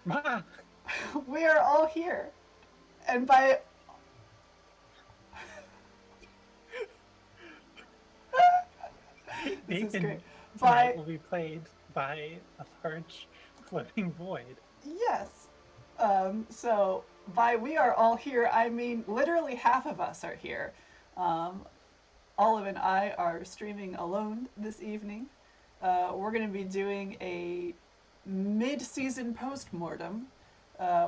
Ah, We are all here. And by this is great. Nathan tonight By will be played by a large floating void. yes. So by we are all here, I mean literally half of us are here. Um, Olive and I are streaming alone this evening. We're going to be doing a mid-season postmortem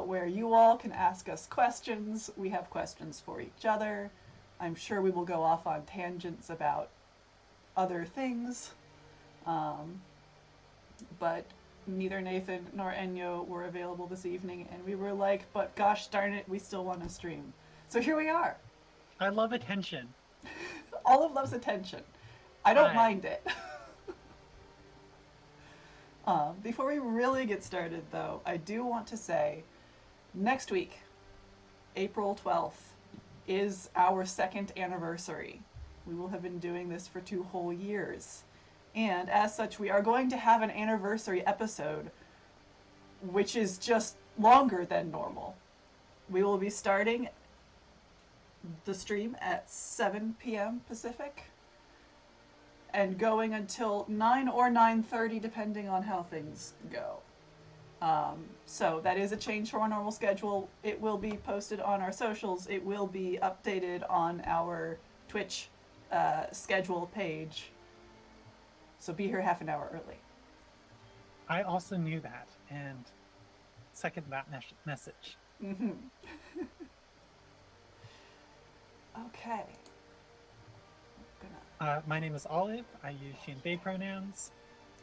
where you all can ask us questions. We have questions for each other. I'm sure we will go off on tangents about other things, but neither Nathan nor Enyo were available this evening, and we were like, but gosh darn it, we still want to stream. So here we are. I love attention. Olive loves attention. I don't I mind it. Before we really get started, though, I do want to say next week, April 12th, is our second anniversary. We will have been doing this for 2 whole years. And as such, we are going to have an anniversary episode, which is just longer than normal. We will be starting the stream at 7 p.m. Pacific and going until 9 or 9:30 depending on how things go. So that is a change from our normal schedule. It will be posted on our socials. It will be updated on our Twitch schedule page. So be here half an hour early. I also knew that and second that message. Okay. My name is Olive. I use she and they pronouns.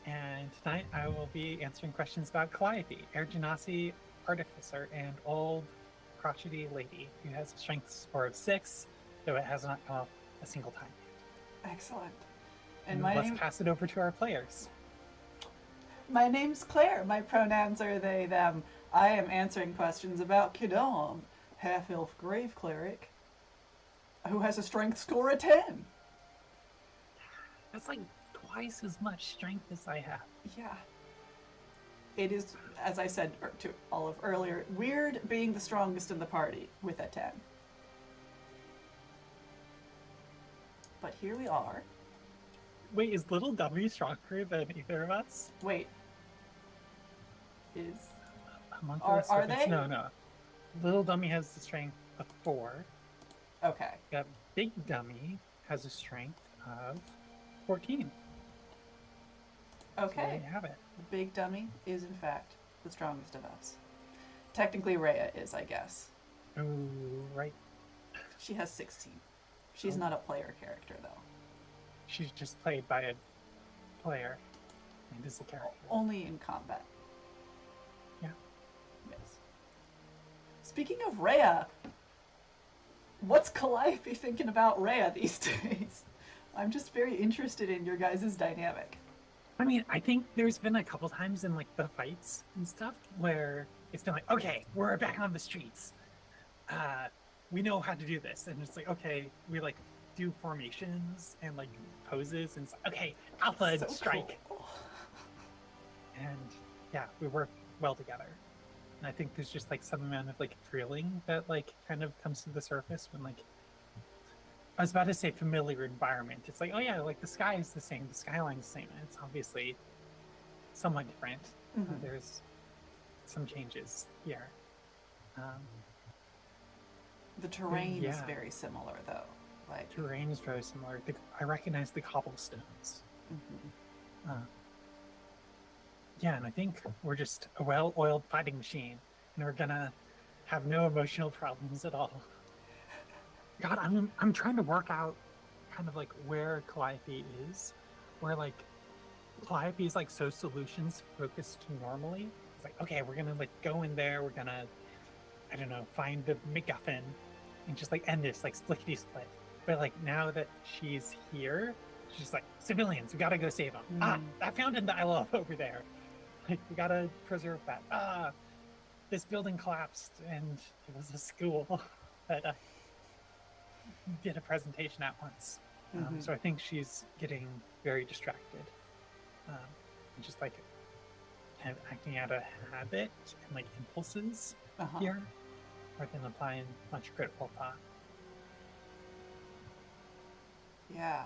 And tonight I will be answering questions about Calliope, Air Genasi artificer and old crotchety lady who has a strength score of 6, though it has not come up a single time yet. Excellent. And let's pass it over to our players. My name's Claire. My pronouns are they, them. I am answering questions about Kidon, half-elf grave cleric, who has a strength score of 10. That's like twice as much strength as I have. Yeah. It is, as I said to Olive earlier, weird being the strongest in the party with a 10. But here we are. Wait, is Little Dummy stronger than either of us? Wait. Is... Are they? No. Little Dummy has the strength of 4. Okay. Big Dummy has a strength of 14. Okay. So there you have it. The big dummy is, in fact, the strongest of us. Technically, Rhea is, I guess. Oh, right. She has 16. She's not a player character, though. She's just played by a player and is a character. Only in combat. Yeah. Yes. Speaking of Rhea, what's Calliope thinking about Rhea these days? I'm just very interested in your guys' dynamic. I mean, I think there's been a couple times in like the fights and stuff where it's been like, okay, we're back on the streets. We know how to do this. And it's like, okay, we like do formations and like poses and it's like, okay, alpha so strike. Cool. And yeah, we work well together. And I think there's just like some amount of like drilling that like kind of comes to the surface when like I was about to say familiar environment. It's like, oh yeah, like the sky is the same, the skyline is the same, and it's obviously somewhat different. Mm-hmm. There's some changes here. The terrain is very similar, though. Like terrain is very similar. I recognize the cobblestones. Mm-hmm. Yeah, and I think we're just a well-oiled fighting machine, and we're gonna have no emotional problems at all. God, I'm trying to work out kind of like where Calliope is, where like Calliope is like so solutions focused normally. It's like, okay, we're gonna like go in there, we're gonna, I don't know, find the MacGuffin and just like end this like splickety split. But like now that she's here, she's like, civilians, we gotta go save them. That fountain that I love over there. Like we gotta preserve that. This building collapsed and it was a school that did a presentation at once. So I think she's getting very distracted. And just like kind of acting out a habit and like impulses here, rather than applying much critical thought. Yeah.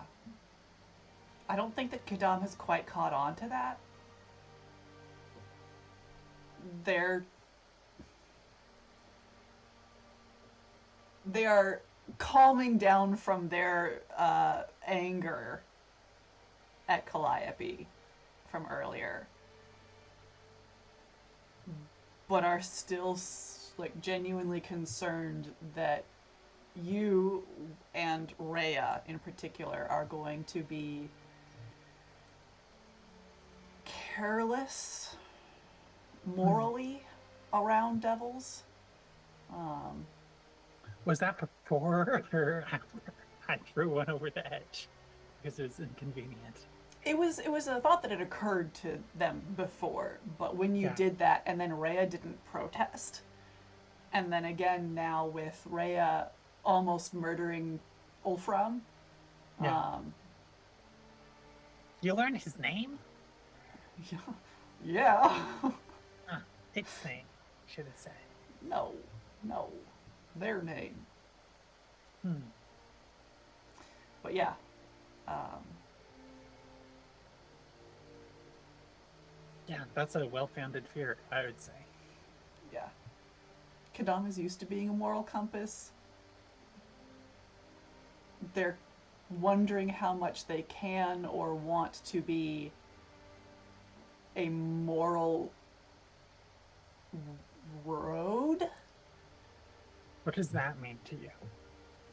I don't think that Kadam has quite caught on to that. They are calming down from their anger at Calliope from earlier, but are still like genuinely concerned that you and Rhea in particular are going to be careless morally around devils. Was that before or after I threw one over the edge because it was inconvenient? It was a thought that had occurred to them before, but when you Yeah. did that, and then Rhea didn't protest, and then again now with Rhea almost murdering Ulfram. Yeah. You learned his name? Yeah. Its name, should it say? No, their name. But yeah. Yeah, that's a well-founded fear, I would say. Yeah. Kadam is used to being a moral compass. They're wondering how much they can or want to be a moral road. What does that mean to you?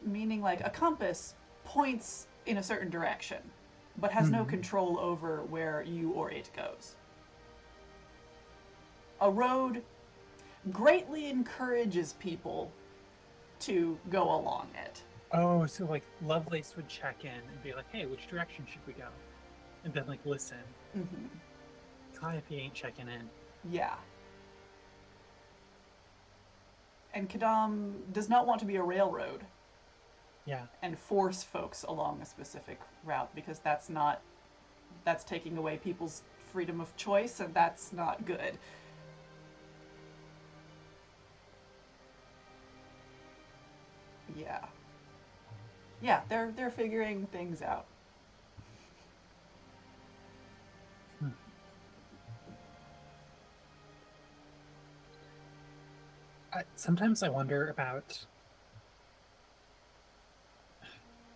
Meaning, like, a compass points in a certain direction, but has no control over where you or it goes. A road greatly encourages people to go along it. Oh, so like Lovelace would check in and be like, hey, which direction should we go? And then like listen. Calliope ain't checking in. Yeah. And Kadam does not want to be a railroad. Yeah. And force folks along a specific route, because that's taking away people's freedom of choice, and that's not good. Yeah, they're figuring things out. Sometimes I wonder about.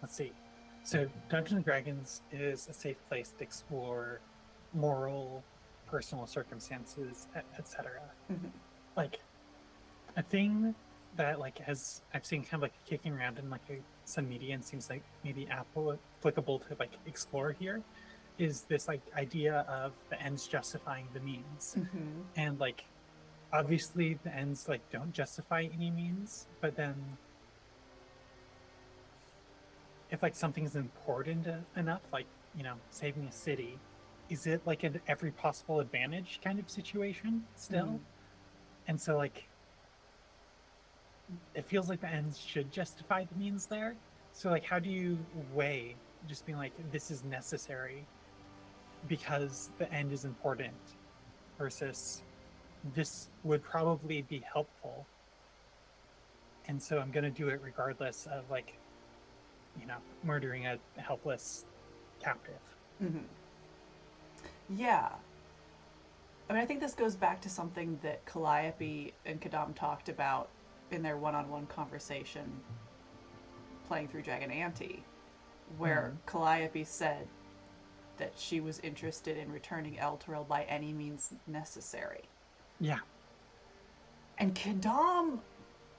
Let's see. So Dungeons and Dragons is a safe place to explore moral, personal circumstances, etc. Like a thing that like has I've seen kind of like kicking around in like some media and seems like maybe applicable to like explore here is this like idea of the ends justifying the means. And like obviously the ends like don't justify any means, but then if like something's important enough, like, you know, saving a city, is it like an every possible advantage kind of situation still? And so like it feels like the ends should justify the means there. So like how do you weigh just being like this is necessary because the end is important versus this would probably be helpful, and so I'm going to do it regardless of like, you know, murdering a helpless captive. Yeah. I mean, I think this goes back to something that Calliope and Kadam talked about in their one-on-one conversation playing through Dragon Ante, where Calliope said that she was interested in returning Elturel by any means necessary. Yeah. And Kadam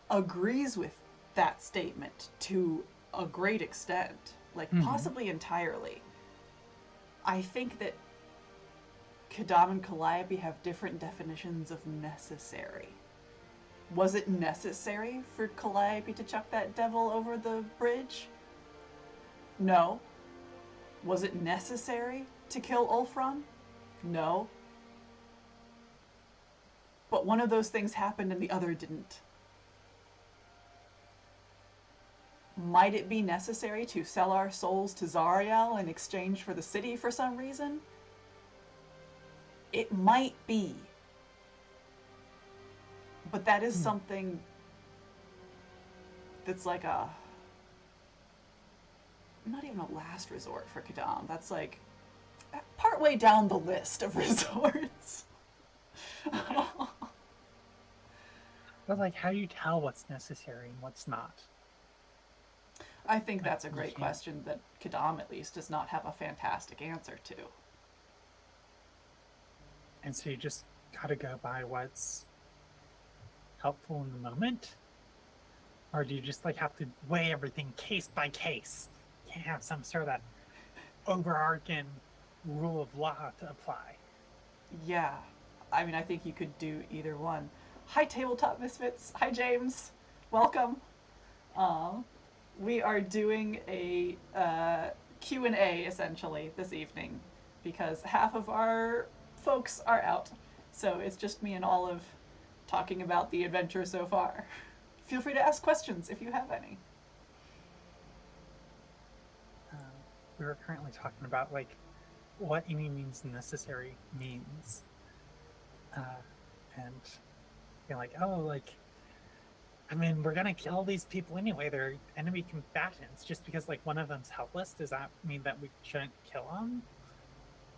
agrees with that statement to a great extent, like possibly entirely. I think that Kadam and Calliope have different definitions of necessary. Was it necessary for Calliope to chuck that devil over the bridge? No. Was it necessary to kill Ulfram? No. But one of those things happened and the other didn't. Might it be necessary to sell our souls to Zariel in exchange for the city for some reason? It might be. But that is something that's like a, not even a last resort for Kadam. That's like partway down the list of resorts. But like, how do you tell what's necessary and what's not? I think Like, that's a you great can't. question that Kadam, at least, does not have a fantastic answer to. And so you just gotta go by what's helpful in the moment, or do you just like have to weigh everything case by case? You can't have some sort of overarching rule of law to apply. Yeah, I mean, I think you could do either one. Hi, Tabletop Misfits. Hi, James. Welcome. Um, we are doing a Q&A essentially this evening because half of our folks are out. So it's just me and Olive talking about the adventure so far. Feel free to ask questions if you have any. We were currently talking about like what any means necessary means, uh, and being like, oh, like I mean, we're gonna kill these people anyway. They're enemy combatants. Just because like one of them's helpless, does that mean that we shouldn't kill them?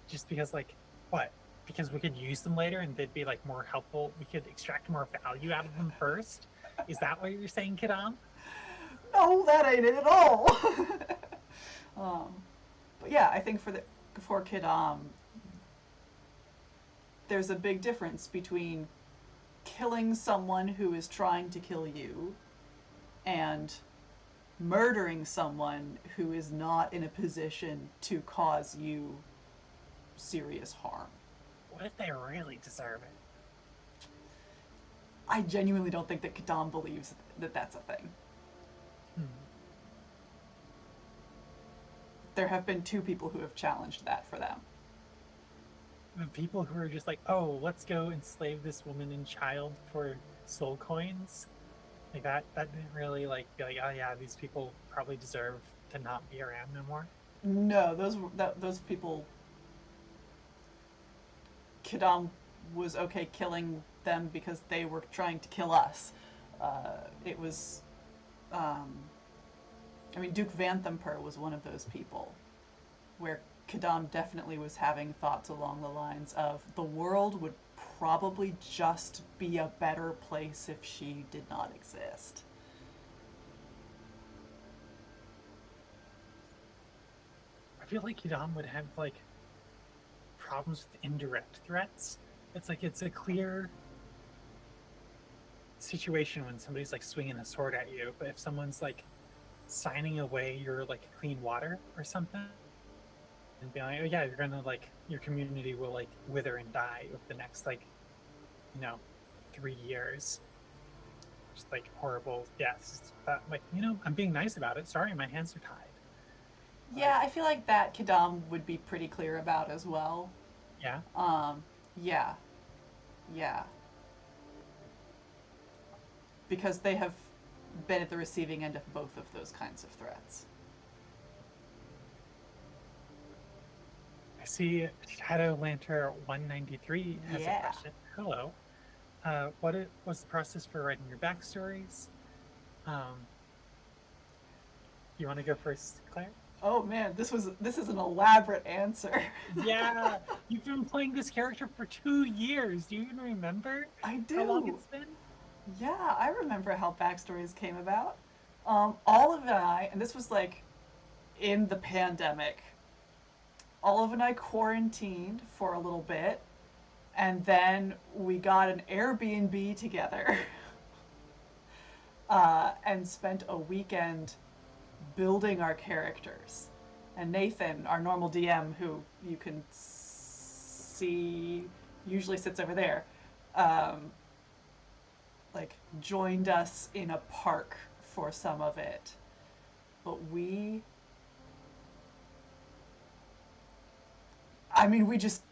Just because like what? Because we could use them later and they'd be like more helpful. We could extract more value out of them first. Is that what you're saying, Kadam? No, that ain't it at all. um, but yeah, I think for Kid there's a big difference between killing someone who is trying to kill you and murdering someone who is not in a position to cause you serious harm. What if they really deserve it? I genuinely don't think that Kadam believes that that's a thing. Hmm. There have been two people who have challenged that for them. The people who are just like, oh, let's go enslave this woman and child for soul coins, like that didn't really like be like, oh yeah, these people probably deserve to not be around no more. No, those people, Kadam was okay killing them because they were trying to kill us. It was, um, I mean, Duke Vanthampur was one of those people where Kadam definitely was having thoughts along the lines of the world would probably just be a better place if she did not exist. I feel like Yadam would have like problems with indirect threats. It's like it's a clear situation when somebody's like swinging a sword at you, but if someone's like signing away your like clean water or something, and being like, oh yeah, you're gonna like your community will like wither and die over the next like, you know, 3 years. Just like horrible. Yes, but like I'm being nice about it. Sorry, my hands are tied. Yeah, Like I feel like that Kadam would be pretty clear about as well. yeah, Um, yeah, yeah, because they have been at the receiving end of both of those kinds of threats. I see Shadow Lantern 193 has a Yeah. question. Hello. Was the process for writing your backstories? Um, you want to go first, Claire? Oh man, this is an elaborate answer. Yeah, you've been playing this character for 2 years. Do you even remember I how long do. it's been? Yeah, I remember how backstories came about. Olive and I, and this was like in the pandemic. Olive and I quarantined for a little bit, and then we got an Airbnb together and spent a weekend building our characters. And Nathan, our normal DM, who you can see usually sits over there, um, like joined us in a park for some of it. But we just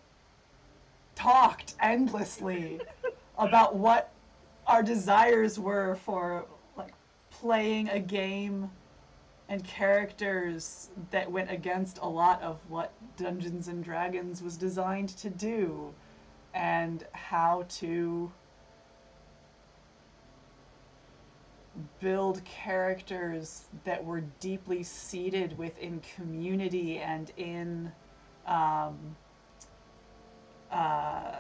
talked endlessly about what our desires were for like playing a game and characters that went against a lot of what Dungeons and Dragons was designed to do. and how to build characters that were deeply seated within community and um, uh,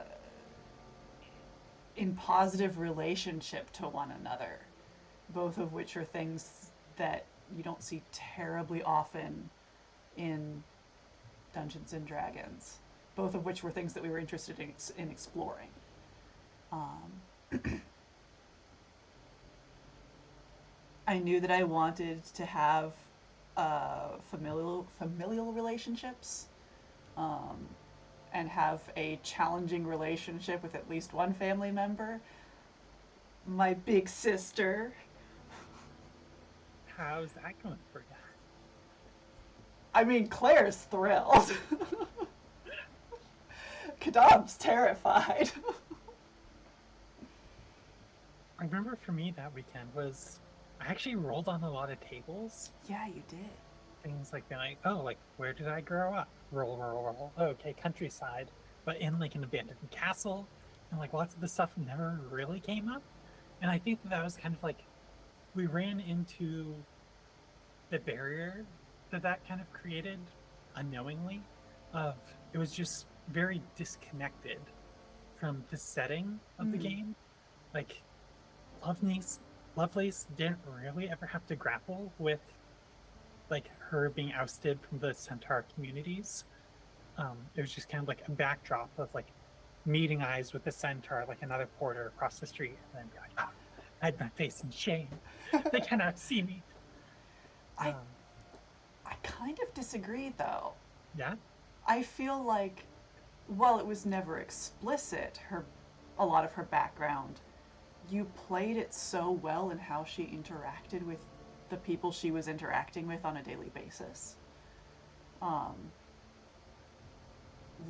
in positive relationship to one another, both of which are things that you don't see terribly often in Dungeons and Dragons. Both of which were things that we were interested in exploring. I knew that I wanted to have familial relationships, um, and have a challenging relationship with at least one family member. My big sister. How's that going for you? I mean, Claire's thrilled. Kadam's terrified. I remember for me that weekend was I actually rolled on a lot of tables. Yeah, you did. Things like being like, oh, like where did I grow up? Roll, roll, roll. Oh, okay, countryside, but in like an abandoned castle, and like lots of the stuff never really came up. And I think that was kind of like we ran into the barrier that kind of created unknowingly. Of it was just very disconnected from the setting of the game. Like Lovelace didn't really ever have to grapple with like her being ousted from the Centaur communities. It was just kind of like a backdrop of like meeting eyes with the Centaur, like another porter across the street, and then be like, oh, hide my face in shame. They cannot see me. I kind of disagree, though. Yeah? I feel like, while it was never explicit, a lot of her background, you played it so well in how she interacted with the people she was interacting with on a daily basis.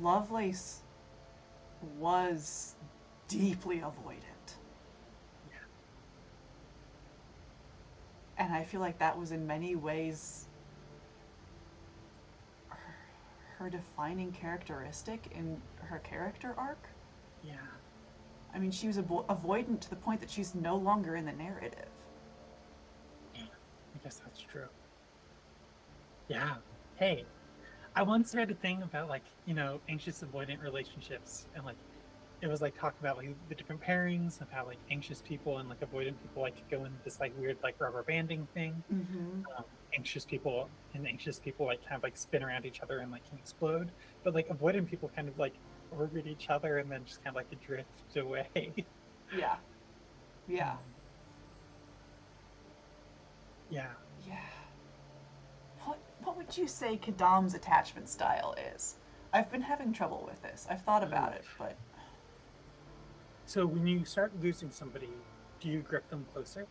Lovelace was deeply avoidant. Yeah. And I feel like that was in many ways her defining characteristic in her character arc. Yeah. I mean, she was avoidant to the point that she's no longer in the narrative. I guess that's true. Yeah. Hey, I once read a thing about like, anxious avoidant relationships, and like it was like talking about like the different pairings of how like anxious people and like avoidant people like go into this like weird like rubber banding thing. Anxious people like kind of like spin around each other and like can explode, but like avoidant people kind of like orbit each other and then just kind of like drift away. Yeah. Yeah. Yeah. Yeah. What would you say Kadam's attachment style is? I've been having trouble with this. I've thought about it, but So when you start losing somebody, do you grip them closer?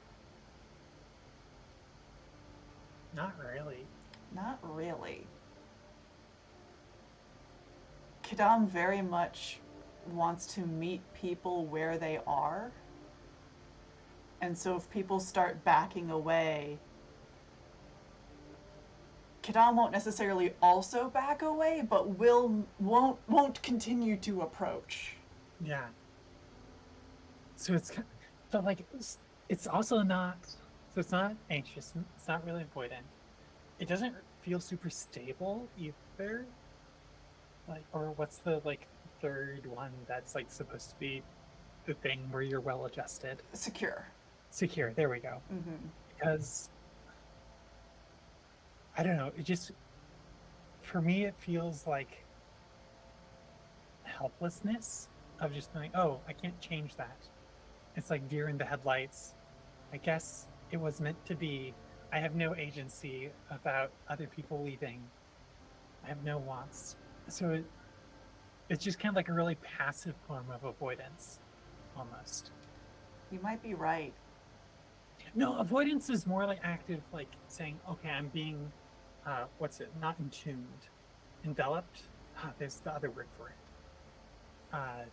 Not really. not really. Kadam very much wants to meet people where they are. And so if people start backing away, Kadam won't necessarily also back away, but won't continue to approach. Yeah. So but like it's also not. So it's not anxious. It's not really avoidant. It doesn't feel super stable either. Like, or what's the like third one that's like supposed to be the thing where you're well adjusted? Secure. Secure. There we go. Because I don't know. It just for me it feels like helplessness of just being, oh, I can't change that. It's like deer in the headlights. I guess it was meant to be. I have no agency about other people leaving. I have no wants. So it's just kind of like a really passive form of avoidance, almost. You might be right. No, avoidance is more like active, like saying, okay, I'm being, not entombed, enveloped. There's the other word for it.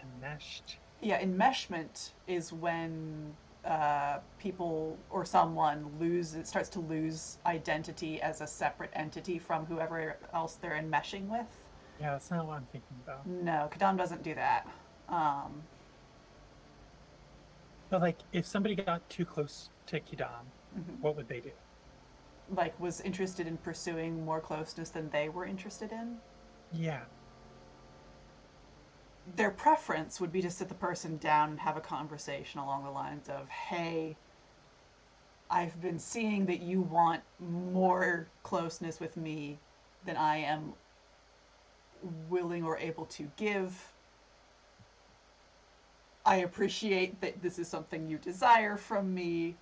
Enmeshed. Yeah, enmeshment is when people or someone starts to lose identity as a separate entity from whoever else they're enmeshing with. Yeah, that's not what I'm thinking, though. No, Kadam doesn't do that. Um, But like, if somebody got too close to Kidam, mhm. what would they do? Like, was interested in pursuing more closeness than they were interested in. Yeah. Their preference would be to sit the person down and have a conversation along the lines of, hey, I've been seeing that you want more closeness with me than I am willing or able to give. I appreciate that this is something you desire from me.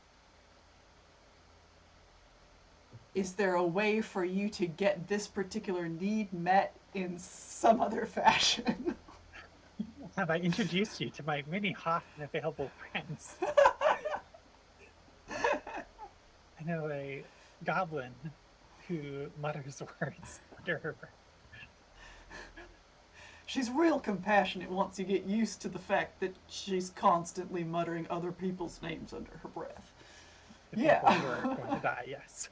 Is there a way for you to get this particular need met in some other fashion? Have I introduced you to my many hot and available friends? I know a goblin who mutters words under her breath. She's real compassionate once you get used to the fact that she's constantly muttering other people's names under her breath. The Yeah. people who are going to die, yes.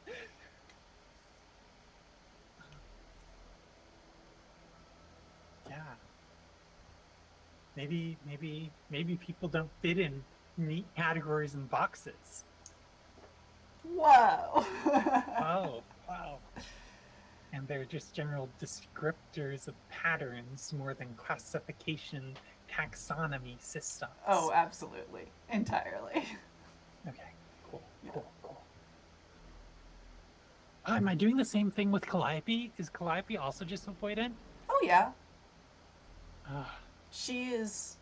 Yeah. Maybe people don't fit in neat categories and boxes. Wow. Oh, wow. And they're just general descriptors of patterns more than classification taxonomy systems. Oh, absolutely. Entirely. Okay, cool, Yeah. cool. Am I doing the same thing with Calliope? Is Calliope also just avoidant? Oh, yeah. Ah, She is.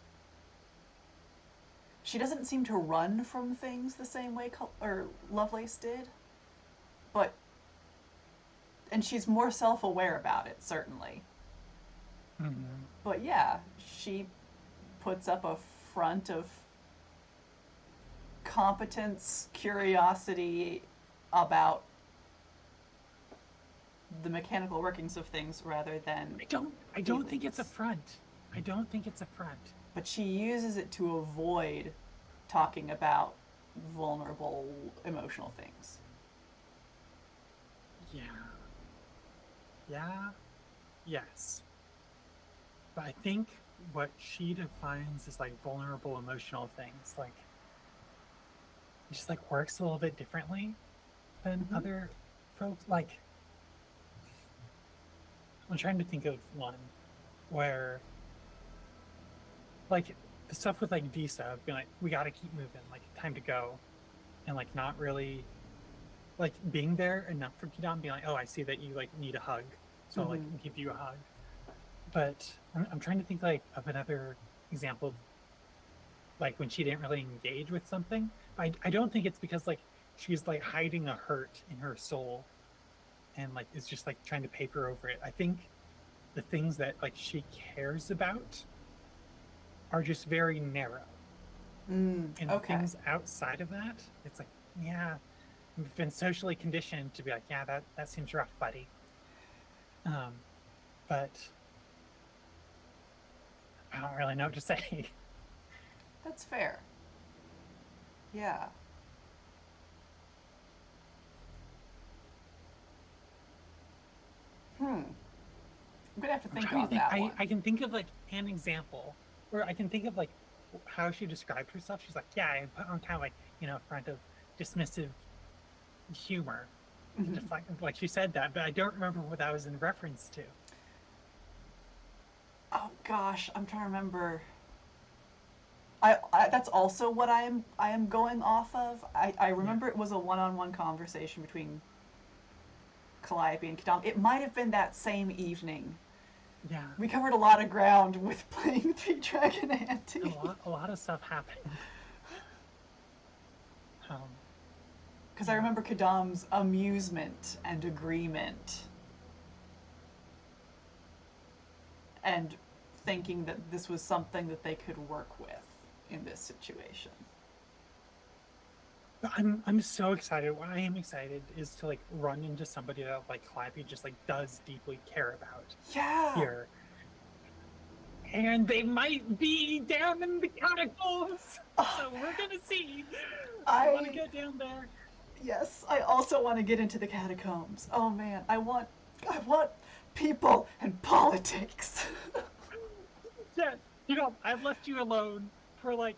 She doesn't seem to run from things the same way Lovelace did, but. And she's more self aware about it, certainly. mhm. But yeah, she puts up a front of competence, curiosity about the mechanical workings of things rather than I don't think it's a front. I don't think it's a front. but she uses it to avoid talking about vulnerable emotional things. Yeah. Yeah. Yes. But I think what she defines as like vulnerable emotional things, like it just like works a little bit differently than other folks. Like I'm trying to think of one where like the stuff with like Disa being like, we gotta keep moving, like time to go. And like not really like being there enough for Kidam, being like, oh, I see that you like need a hug. So I'll like give you a hug. But I'm trying to think like of another example of like when she didn't really engage with something. I don't think it's because like she's like hiding a hurt in her soul and like is just like trying to paper over it. I think the things that like she cares about are just very narrow. And Okay. things outside of that, it's like, yeah, we've been socially conditioned to be like, yeah, that seems rough, buddy. But I don't really know what to say. That's fair. Yeah. I'm gonna have to I'm think trying to on think. that one. I can think of like an example, or I can think of like how she described herself. She's like, yeah, I put on kind of like front of dismissive humor, like she said that, but I don't remember what that was in reference to. Oh gosh, I'm trying to remember. That's also what I am going off of. I remember Yeah, it was a one-on-one conversation between Calliope and Kadam. It might have been that same evening. yeah. We covered a lot of ground with playing Three Dragon Ante. A lot of stuff happened. Um, Because I yeah, remember Kadam's amusement and agreement and thinking that this was something that they could work with in this situation. but I'm so excited. What I am excited is to like run into somebody that like Calliope just like does deeply care about Yeah. here. And they might be down in the catacombs. So we're gonna see. I want to I go down there. Yes, I also want to get into the catacombs. Oh man, I want people and politics. Yeah, You know, I've left you alone for like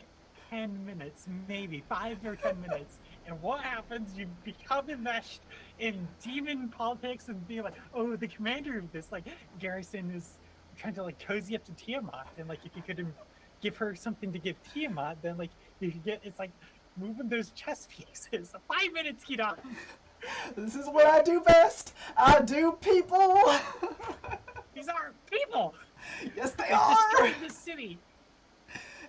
10 minutes, maybe 5 or 10 minutes. And what happens? You become enmeshed in demon politics and be like, oh, the commander of this, like, Garrison is trying to like cozy up to Tiamat. And like, if you could give her something to give Tiamat, then like, you could get, it's like moving those chess pieces. 5 minutes, Kidon. This is what I do best. I do people. These are people. Yes, they They've are. destroyed this city.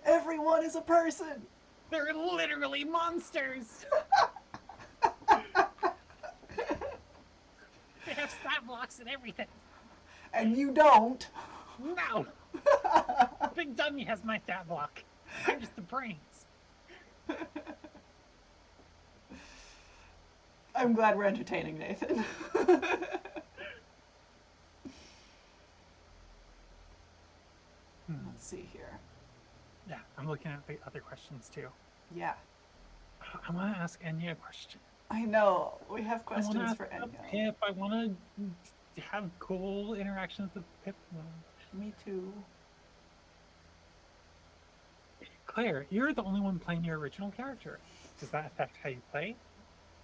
Everyone is a person. They're literally monsters. They have stat blocks and everything. And you don't. No. Big Dummy has my stat block. I'm just the brains. I'm glad we're entertaining, Nathan. Let's see here. Yeah, I'm looking at the other questions too. Yeah. I want to ask Enya a question. I know. We have questions for Enya. Enya. Pip, I want to have cool interactions with Pip. Me too. Claire, you're the only one playing your original character. Does that affect how you play?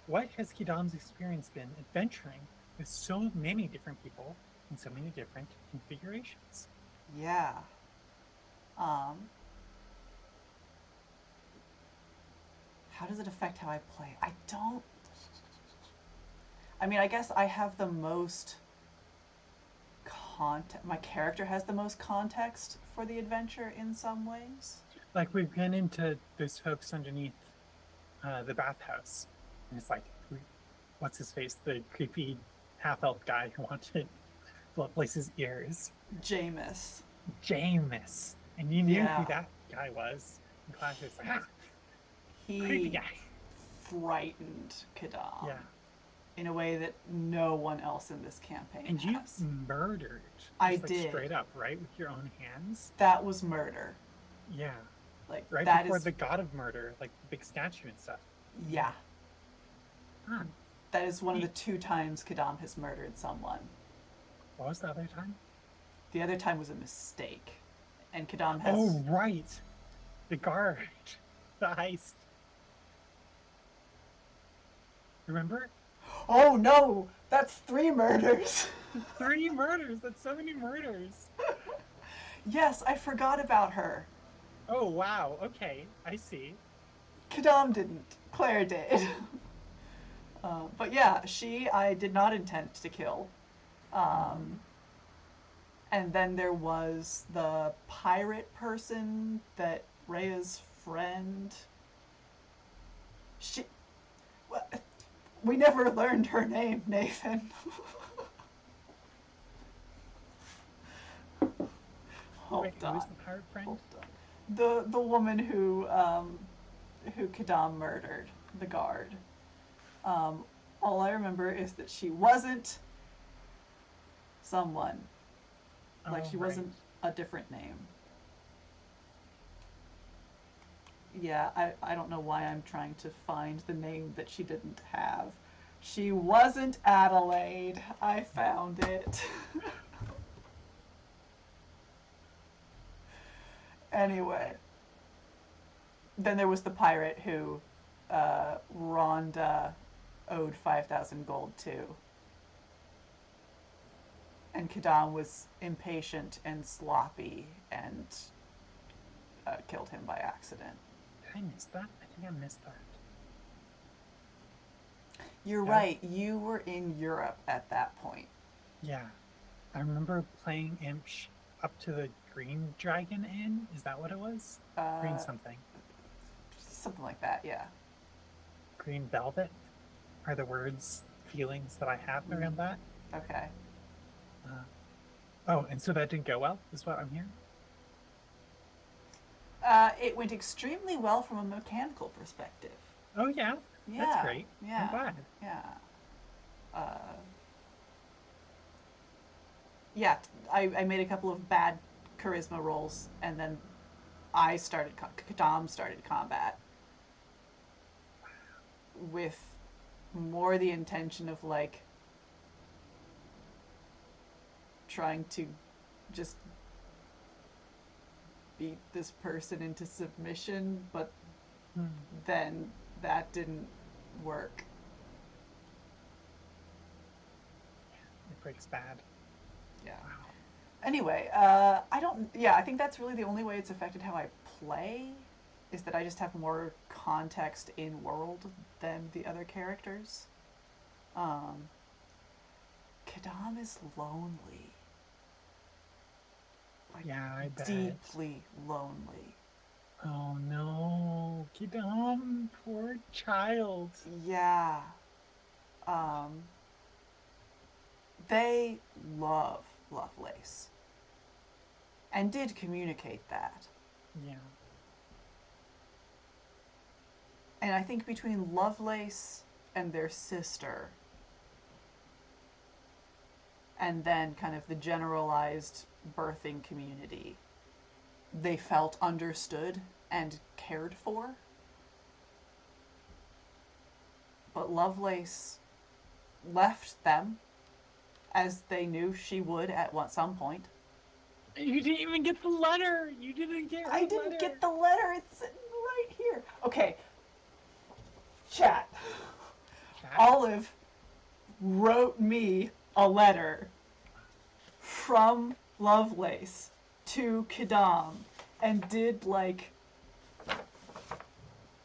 What has Kidam's experience been adventuring with so many different people in so many different configurations? Yeah. How does it affect how I play? I mean, I guess I have the most my character has the most context for the adventure in some ways. Like, we've been into those folks underneath the bathhouse. And it's like, what's his face? The creepy half-elf guy who wanted to place his ears. Jameis. And you knew who that guy was. And Clash was like, creepy guy. Frightened Kidam. Yeah. In a way that no one else in this campaign and has. You murdered. I did. Straight up, right? With your own hands? That was murder. Yeah. Like, right that before is... the god of murder, like the big statue and stuff. Yeah. Huh. That is one of the 2 times Kidam has murdered someone. What was the other time? The other time was a mistake. And Kidam has... Oh, right. The guard. The heist. Remember? Oh no! That's 3 murders! 3 murders! That's so many murders! Yes, I forgot about her. Oh, wow. Okay, I see. Kidam didn't. Claire did. But yeah, I did not intend to kill. And then there was the pirate person that Rhea's friend... We never learned her name, Nathan. Wait, who was the pirate friend? The woman who Kidam murdered, the guard. All I remember is that she wasn't someone. Like, she wasn't a different name. Yeah, I don't know why I'm trying to find the name that she didn't have. She wasn't Adelaide. I found it. Anyway. Then there was the pirate who Rhonda owed 5,000 gold to. And Kidam was impatient and sloppy and killed him by accident. Did I miss that? I think I missed that. You're right. You were in Europe at that point. Yeah. I remember playing Imsh up to the Green Dragon Inn. Is that what it was? Green something. Something like that, yeah. Green Velvet are the words, feelings that I have around that. Okay. Oh, and so that didn't go well, is what I'm hearing? It went extremely well from a mechanical perspective. Oh, yeah? Yeah. That's great. Yeah. I'm glad. Yeah. Yeah, I made a couple of bad charisma rolls, and then Kidam started combat with more the intention of, like, trying to just beat this person into submission, but Hmm. then that didn't work. It breaks bad. Yeah. Wow. Anyway, I think that's really the only way it's affected how I play, is that I just have more context in world than the other characters. Um, Kadam is lonely. Like, Yeah, I bet. deeply lonely. Oh no, Kidam, poor child. Yeah. Um, they love Lovelace and did communicate that. Yeah. And I think between Lovelace and their sister, and then kind of the generalized birthing community, they felt understood and cared for. But Lovelace left them, as they knew she would at some point. You didn't even get the letter. You didn't get her I letter. didn't get the letter. It's right here. Okay. Chat. Chat? Olive wrote me a letter from Lovelace to Kadam and did like,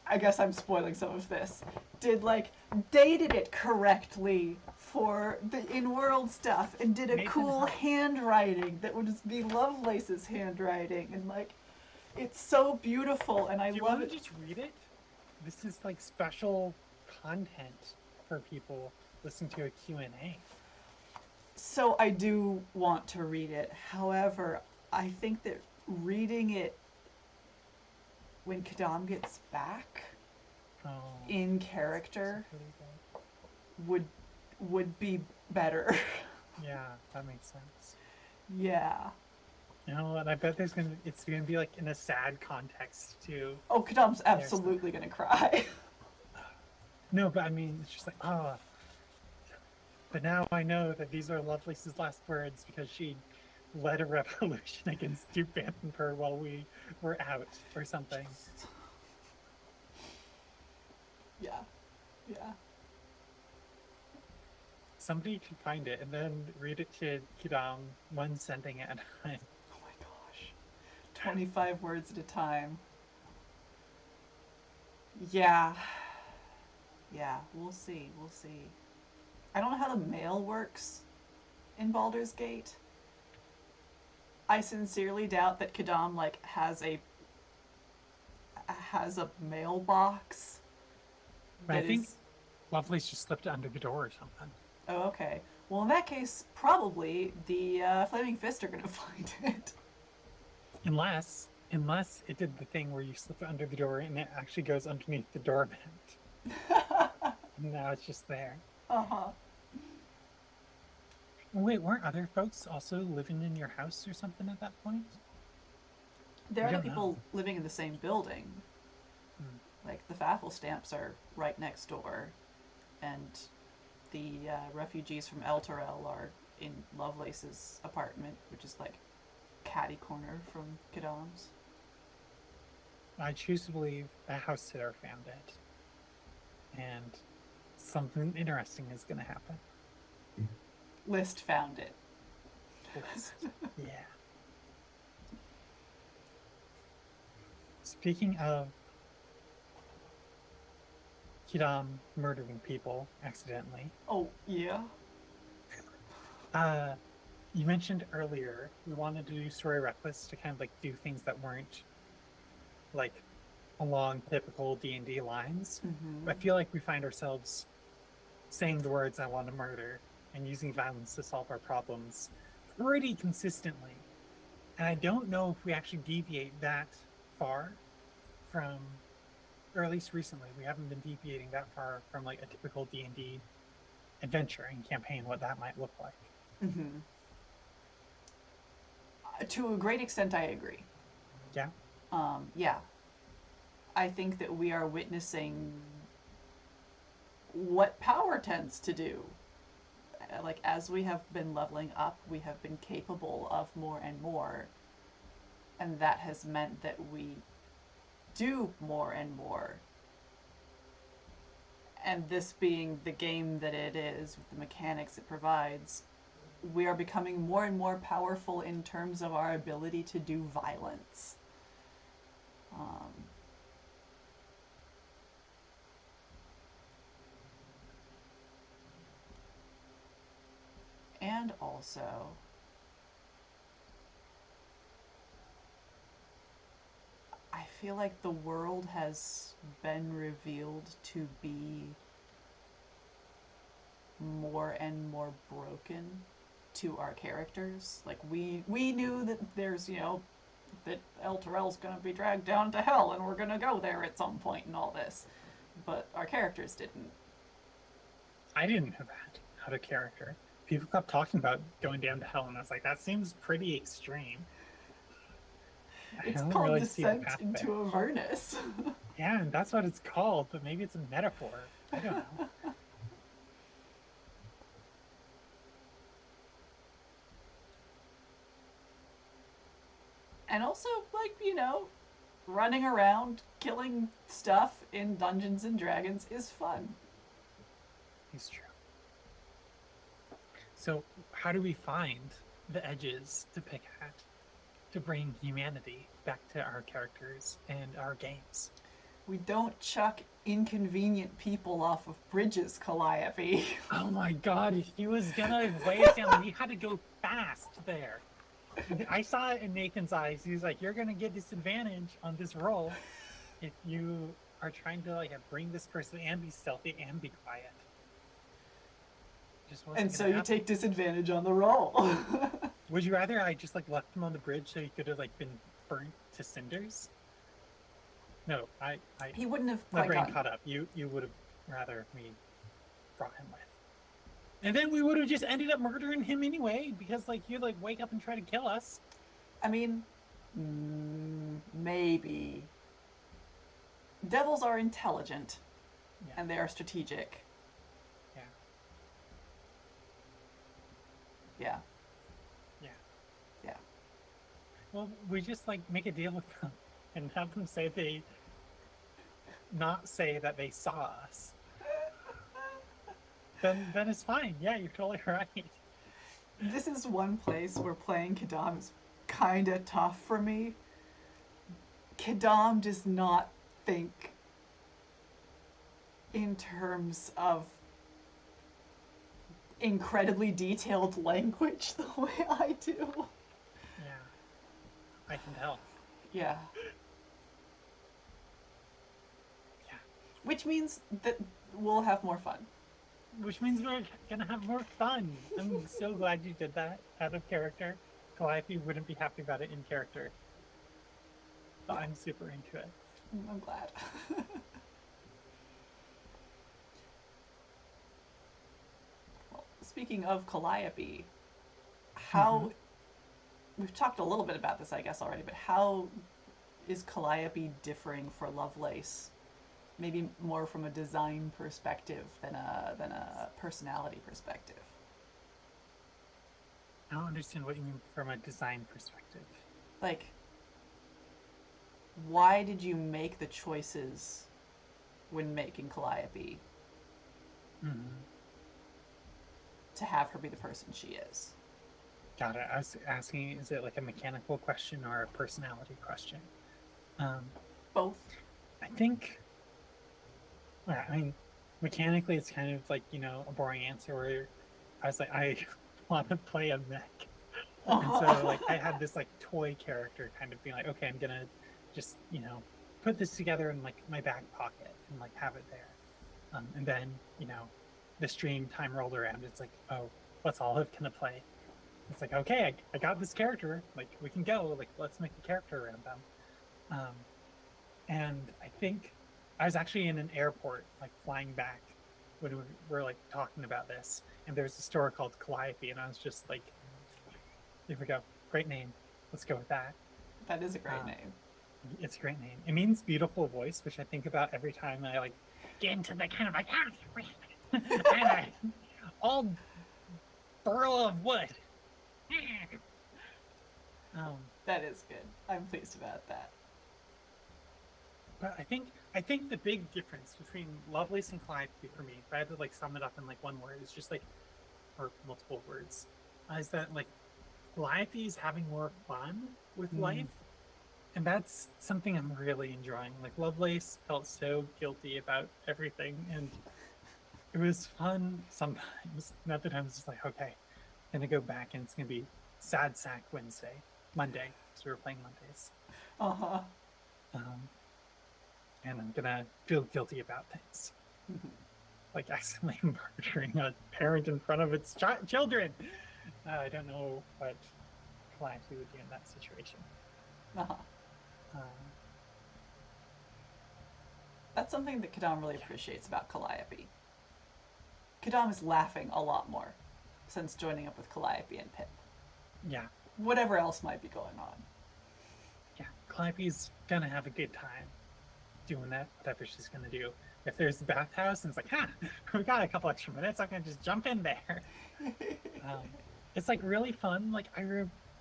I guess I'm spoiling some of this, dated it correctly for the in-world stuff and did a Nathan cool helped. handwriting that would just be Lovelace's handwriting, and like, it's so beautiful and I Do you love want to it. just read it? This is like special content for people listening to a Q&A. So I do want to read it. However, I think that reading it when Kadam gets back Oh, in character that's really good. would be better. Yeah, that makes sense. Yeah. You know what? I bet it's gonna be like in a sad context too. Oh, Kadam's absolutely gonna cry. No, but I mean, it's just like, but now I know that these are Lovelace's last words because she led a revolution against Duke Vanthenpur while we were out or something. Yeah. Yeah. Somebody should find it and then read it to Kidam one sending at a time. Oh my gosh. 25 words at a time. Yeah. Yeah, we'll see. We'll see. I don't know how the mail works in Baldur's Gate. I sincerely doubt that Kadam like has a mailbox. But I think Lovelace just slipped it under the door or something. Oh, okay. Well, in that case, probably the Flaming Fist are gonna find it. Unless it did the thing where you slip it under the door and it actually goes underneath the door vent. Now it's just there. Uh-huh. Wait, weren't other folks also living in your house or something at that point? There I are other don't people know. living in the same building. Like, the Faffle stamps are right next door, and the refugees from El Torel are in Lovelace's apartment, which is like catty corner from Kadam's. I choose to believe a house sitter found it. And something interesting is going to happen. List found it. List. Yeah. Speaking of Kidam murdering people accidentally, Oh, yeah? you mentioned earlier we wanted to do Story Reckless to kind of like do things that weren't like along typical D&D lines. Mm-hmm. I feel like we find ourselves saying the words "I want to murder" and using violence to solve our problems pretty consistently. And I don't know if we actually deviate that far from, or at least recently, we haven't been deviating that far from like a typical D&D adventure and campaign, what that might look like. Mm-hmm. To a great extent, I agree. Yeah. Yeah. I think that we are witnessing what power tends to do. Like, as we have been leveling up, we have been capable of more and more. And that has meant that we do more and more. And this being the game that it is, with the mechanics it provides, we are becoming more and more powerful in terms of our ability to do violence. And also, I feel like the world has been revealed to be more and more broken to our characters. Like, we knew that there's, that El Terrell's gonna be dragged down to hell and we're gonna go there at some point in all this. But our characters didn't. I didn't know that out of character. People kept talking about going down to hell, and I was like, that seems pretty extreme. It's called really Descent into Avernus. Yeah, and that's what it's called, but maybe it's a metaphor. I don't know. And also, like, running around, killing stuff in Dungeons and Dragons is fun. It's true. So, how do we find the edges to pick at to bring humanity back to our characters and our games? We don't chuck inconvenient people off of bridges, Calliope. Oh my god, he was gonna weigh us down. We had to go fast there. I saw it in Nathan's eyes. He's like, you're gonna get disadvantage on this roll if you are trying to bring this person and be stealthy and be quiet. And so you take disadvantage on the roll. Would you rather I just left him on the bridge so he could have been burnt to cinders? No, he wouldn't have my brain caught up. You would have rather me brought him with. And then we would have just ended up murdering him anyway, because he'd wake up and try to kill us. I mean, maybe. Devils are intelligent, and they are strategic. Yeah. Well, we just make a deal with them and have them not say that they saw us. Then it's fine. Yeah, you're totally right. This is one place where playing Kadam is kind of tough for me. Kadam does not think in terms of incredibly detailed language the way I do. Yeah, I can tell. Yeah. Which means that we'll have more fun. Which means we're gonna have more fun. I'm so glad you did that out of character. Calliope wouldn't be happy about it in character. But I'm super into it. I'm glad. Well, speaking of Calliope, we've talked a little bit about this, I guess, already, but how is Calliope differing for Lovelace? Maybe more from a design perspective than a personality perspective. I don't understand what you mean from a design perspective. Why did you make the choices when making Calliope to have her be the person she is? Got it. I was asking, is it a mechanical question or a personality question? Both. I think... I mean, mechanically, it's kind of a boring answer where I was I want to play a mech. And so, I had this, toy character kind of being okay, I'm gonna just, put this together in, my back pocket and, have it there. And then, the stream time rolled around. It's oh, what's Olive gonna play? It's okay, I got this character. We can go. Let's make a character around them. And I think I was actually in an airport, flying back when we were talking about this, and there's a store called Calliope, and I was just here we go, great name, let's go with that. That is a great name. It's a great name. It means beautiful voice, which I think about every time I get into the kind of and I all burl of wood. Um, That is good. I'm pleased about that. but I think the big difference between Lovelace and Calliope for me, if I had to like sum it up in like one word, is just like or multiple words, is that like Calliope is having more fun with Mm. life, and that's something I'm really enjoying. Like Lovelace felt so guilty about everything, and it was fun sometimes. And other times, it's like, okay, gonna go back and it's gonna be sad sack Monday, because we were playing Mondays. Uh-huh. Um, and I'm gonna feel guilty about things, like accidentally murdering a parent in front of its children. I don't know what Calliope would do in that situation. Uh-huh. Um, That's something that Kadam really yeah, appreciates about Calliope. Kadam is laughing a lot more since joining up with Calliope and Pip. yeah, Whatever else might be going on. yeah. Calliope's gonna have a good time doing that, whatever she's gonna do. If there's the bathhouse and it's like, we got a couple extra minutes, I'm gonna just jump in there. Um, it's like really fun. Like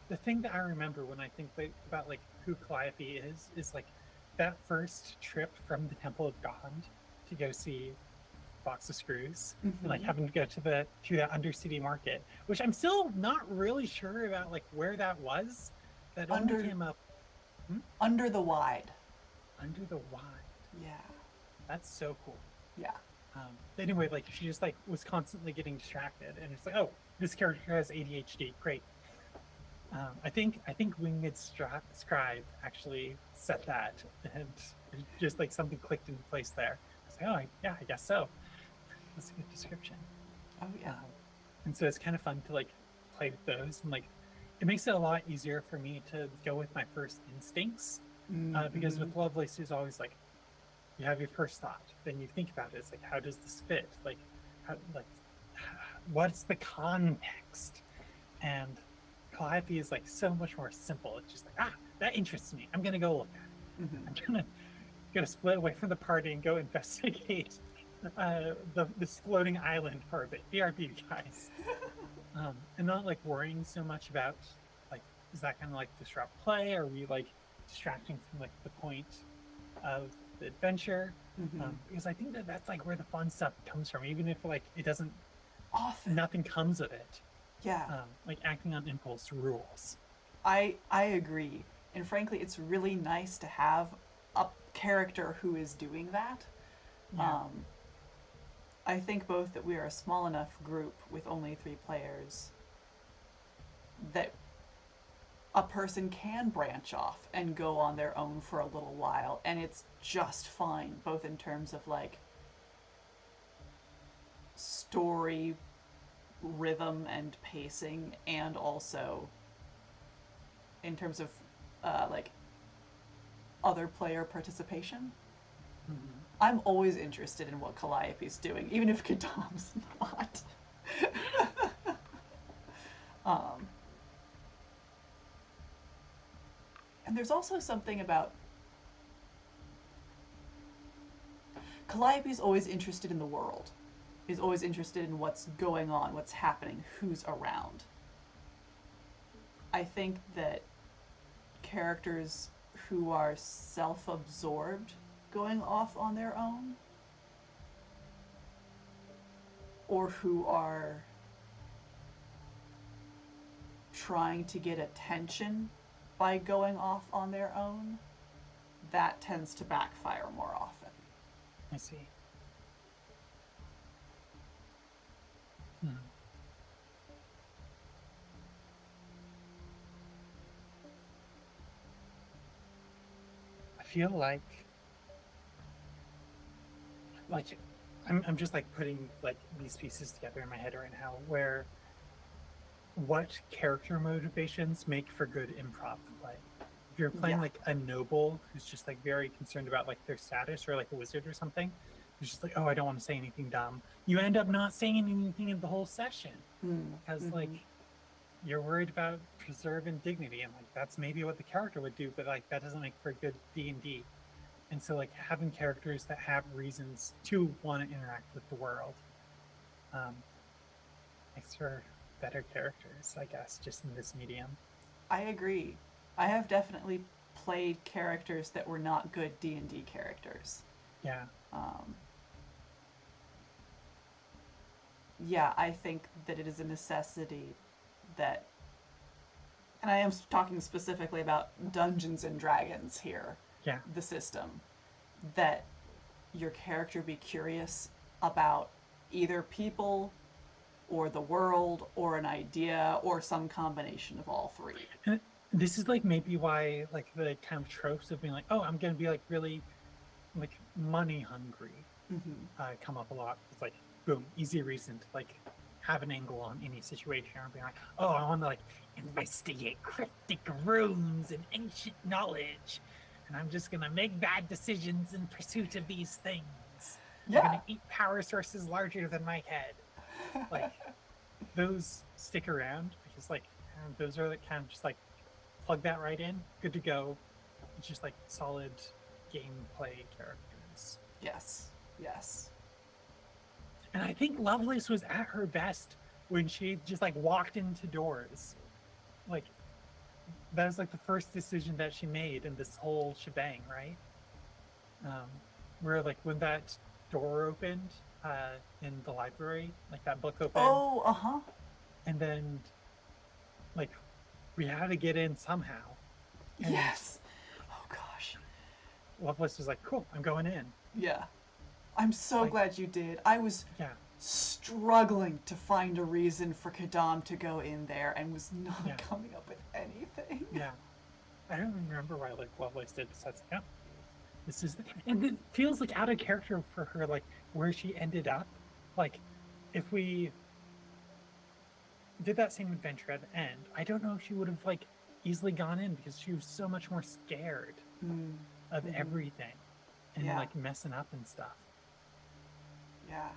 the thing that I remember when I think about like who Calliope is like that first trip from the Temple of God to go see Box of Screws and like Mm-hmm. having to go to that undercity market, which I'm still not really sure about like where that was. That only Under came up under the wide. under the wide. Yeah. That's so cool. Yeah. Anyway, like she just like was constantly getting distracted, and it's like, oh, this character has ADHD. Great. I think Winged Scribe actually set that, and just like something clicked into place there. It's like, oh, yeah, I guess so. That's a good description. Oh yeah. And so it's kind of fun to like play with those, and like it makes it a lot easier for me to go with my first instincts, because Mm-hmm. with Lovelace, there's always like you have your first thought, then you think about it. It's like, how does this fit? Like, like, what's the context? And Calliope is like so much more simple. It's just like, that interests me. I'm gonna go look at it. Mm-hmm. I'm gonna split away from the party and go investigate this floating island for a bit. BRB, guys. And not like worrying so much about like, is that gonna like disrupt play? Are we like distracting from like the point of the adventure? Mm-hmm. Because I think that that's like where the fun stuff comes from, even if like it doesn't, Often. nothing comes of it. Yeah. Like acting on impulse rules. I agree. And frankly, it's really nice to have a character who is doing that. Yeah, Um, I think both that we are a small enough group with only 3 players that a person can branch off and go on their own for a little while, and it's just fine, both in terms of like story rhythm and pacing, and also in terms of like other player participation. mm-hmm. I'm always interested in what Calliope's doing, even if Kadam's not. um, and there's also something about Calliope's always interested in the world, is always interested in what's going on, what's happening, who's around. I think that characters who are self absorbed going off on their own, or who are trying to get attention by going off on their own, that tends to backfire more often. I see. Hmm. I feel like I'm just like putting like these pieces together in my head right now, where what character motivations make for good improv play. If you're playing Yeah. like a noble who's just like very concerned about like their status, or like a wizard or something, who's just like, oh, I don't want to say anything dumb, you end up not saying anything in the whole session because like Mm-hmm. you're worried about preserving dignity, and like that's maybe what the character would do, but like that doesn't make for good D&D. And so like having characters that have reasons to want to interact with the world makes for better characters, I guess, just in this medium. I agree. I have definitely played characters that were not good D&D characters. Yeah. Um, yeah, I think that it is a necessity that, and I am talking specifically about Dungeons and Dragons here, Yeah. the system, that your character be curious about either people or the world or an idea or some combination of all three. And this is like maybe why like the kind of tropes of being like, oh, I'm gonna be like really like money hungry Mm-hmm. come up a lot. It's like boom, easy reason to like have an angle on any situation or being like, oh, I want to like investigate cryptic runes and ancient knowledge, and I'm just gonna make bad decisions in pursuit of these things. I'm Yeah. gonna eat power sources larger than my head. Like those stick around because like those are like kind of just like plug that right in, good to go. It's just like solid gameplay characters. Yes. Yes. And I think Lovelace was at her best when she just like walked into doors. Like that was like the first decision that she made in this whole shebang, right? Where like when that door opened in the library, like that book opened, Oh, uh-huh. and then like we had to get in somehow. And Yes. Oh gosh. Lovelace was like, "Cool, I'm going in." Yeah. I'm so Like, glad you did. I was yeah, struggling to find a reason for Kadam to go in there and was not yeah, coming up with anything. yeah. I don't even remember why like Lovelace did this. That's like, oh, this is, and it feels like out of character for her, like where she ended up. Like, if we did that same adventure at the end, I don't know if she would have like easily gone in because she was so much more scared Mm. of Mhm. everything and Yeah. like messing up and stuff. Yeah.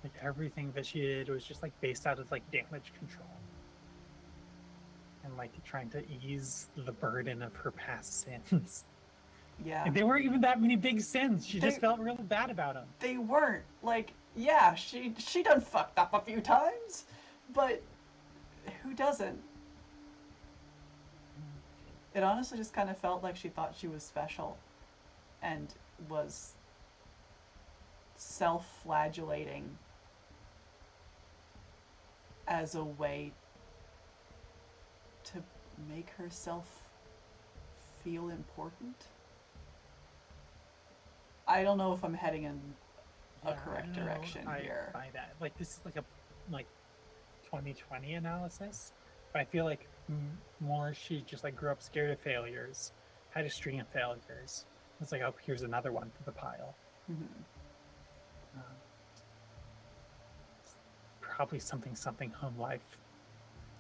Like everything that she did was just like based out of like damage control and like trying to ease the burden of her past sins. Yeah. And they weren't even that many big sins. She They- just felt really bad about them. They weren't. Like, yeah, she done fucked up a few times, but who doesn't? It honestly just kind of felt like she thought she was special and was self-flagellating as a way to make herself feel important. I don't know if I'm heading in a Yeah, I correct don't know direction if I here. buy that. Like this is like a like 2020 analysis, but I feel like more she just like grew up scared of failures, had a string of failures. It's like, oh, here's another one for the pile. Mhm. Um, probably something home life.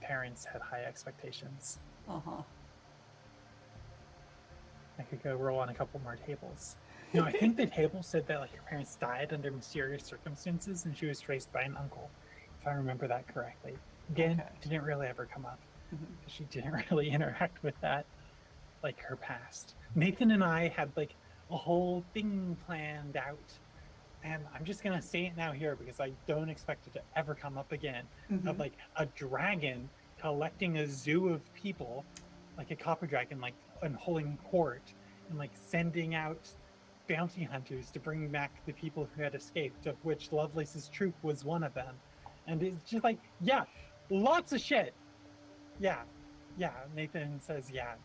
Parents had high expectations. Uh-huh. I could go roll on a couple more tables. You know, I think the table said that like her parents died under mysterious circumstances and she was raised by an uncle, if I remember that correctly. Again, Okay. didn't really ever come up. Mhm. She didn't really interact with that, like her past. Nathan and I had like a whole thing planned out, and I'm just gonna say it now here because I don't expect it to ever come up again. Of Mhm. like a dragon collecting a zoo of people, like a copper dragon, like and holding court, and like sending out bounty hunters to bring back the people who had escaped, of which Lovelace's troop was one of them. And it's just like, yeah, lots of shit. Yeah, yeah. Nathan says, yeah, ...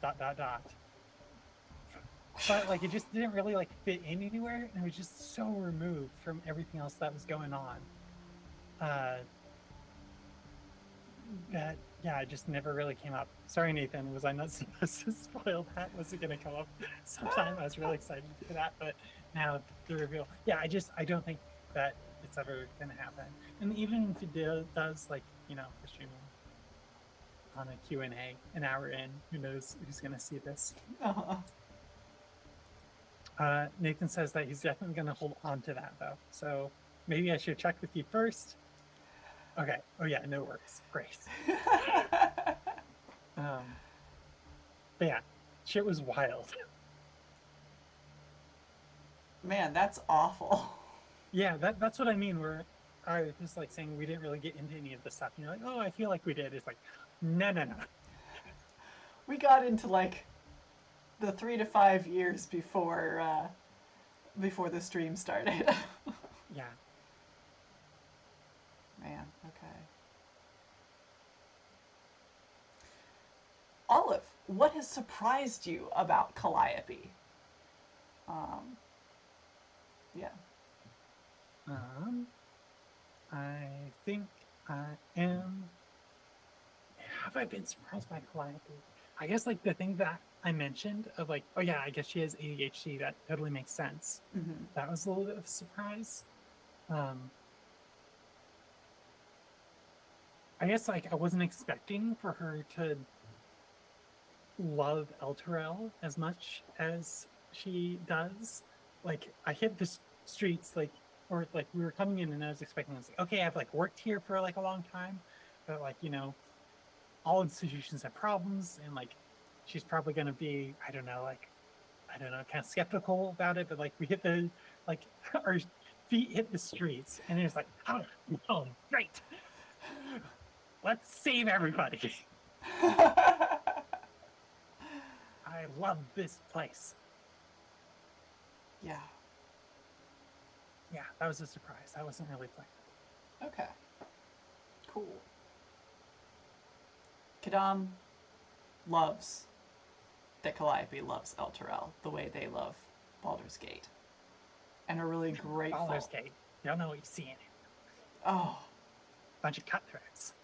But like, it just didn't really like fit in anywhere, and it was just so removed from everything else that was going on. That yeah, it just never really came up. Sorry, Nathan, was I not supposed to spoil that? Was it going to come up sometime? I was really excited for that, but now the reveal. Yeah, I don't think that it's ever going to happen. And even if it does, like, you know, we're streaming on a Q&A an hour in, who knows who's going to see this. Uh-huh. Nathan says that he's definitely going to hold on to that, though. So maybe I should check with you first. Okay. Oh, yeah, no worries. Great. But yeah, shit was wild. Man, that's awful. Yeah, that's what I mean. Where I was just like saying we didn't really get into any of the stuff, and you're like, oh, I feel like we did. It's like, no, no, no. We got into like the 3 to 5 years before the stream started. Yeah. Man, okay. Olive, what has surprised you about Calliope? Um, yeah. Um, I think I am. Have I been surprised by Calliope? I guess like the thing that I mentioned of like, oh yeah, I guess she has ADHD. That totally makes sense. Mm-hmm. That was a little bit of a surprise. Um, I guess like I wasn't expecting for her to love Elturel as much as she does. Like I hit the streets like or like we were coming in and I was expecting I was like, okay, I've like worked here for like a long time, but like, all institutions have problems and like she's probably gonna be, I don't know, kind of skeptical about it, but like we hit the like our feet hit the streets and it's like, oh great. Let's save everybody. I love this place. Yeah. Yeah, that was a surprise. I wasn't really planned. Okay. Cool. Kadam loves that Calliope loves Elturel the way they love Baldur's Gate, and are really Baldur's grateful. Gate. You don't know what you see in it. Oh, Bunch of cutthroats.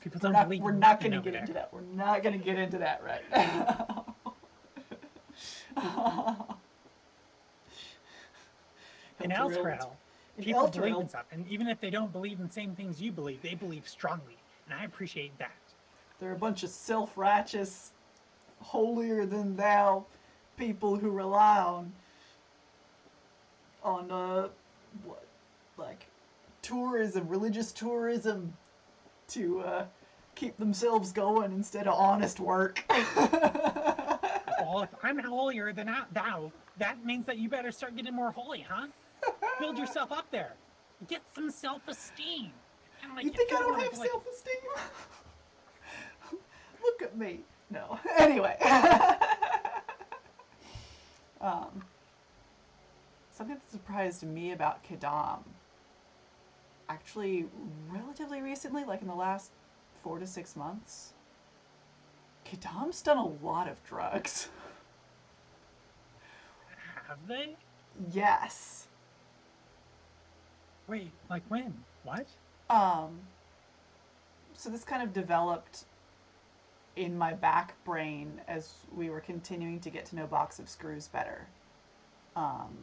People we're don't not believe we're in not nothing going to over get into there. that. We're not going to get into that right now. In Elturel, Elturel, in people believe Elturel, in stuff, and even if they don't believe in the same things you believe, they believe strongly, and I appreciate that. they're a bunch of self-righteous, holier than thou people who rely on what, like tourism, religious tourism, to keep themselves going instead of honest work. Well, if I'm holier than thou, that means that you better start getting more holy, huh? Build yourself up there. Get some self-esteem. And You like, if think I people don't want have to like, self-esteem? Look at me. No. Anyway. um, Something that surprised me about Kadam, actually relatively recently, like in the last 4 to 6 months, Kadam's done a lot of drugs. have they? Yes. Wait, like when? What? Um, so this kind of developed in my back brain as we were continuing to get to know Box of Screws better. Um,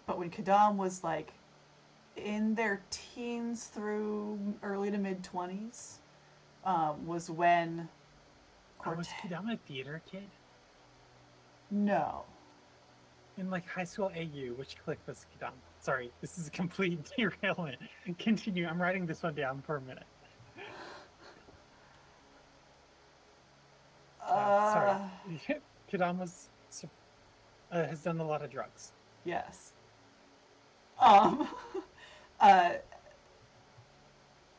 but when Kadam was like in their teens through early to mid 20s, was when I Cortez. was Kadama a theater kid No. in like high school AU. Which clique was Kadama? Sorry, this is a complete derailment. Continue. I'm writing this one down for a minute. Sorry. Uh, Kadama's has done a lot of drugs. yes. Um, uh,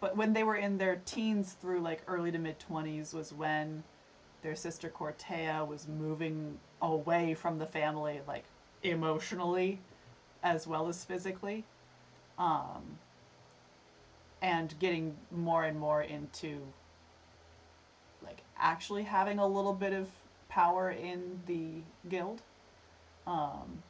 but when they were in their teens through like early to mid 20s was when their sister Cortea was moving away from the family, like emotionally as well as physically, um, and getting more and more into like actually having a little bit of power in the guild. Um,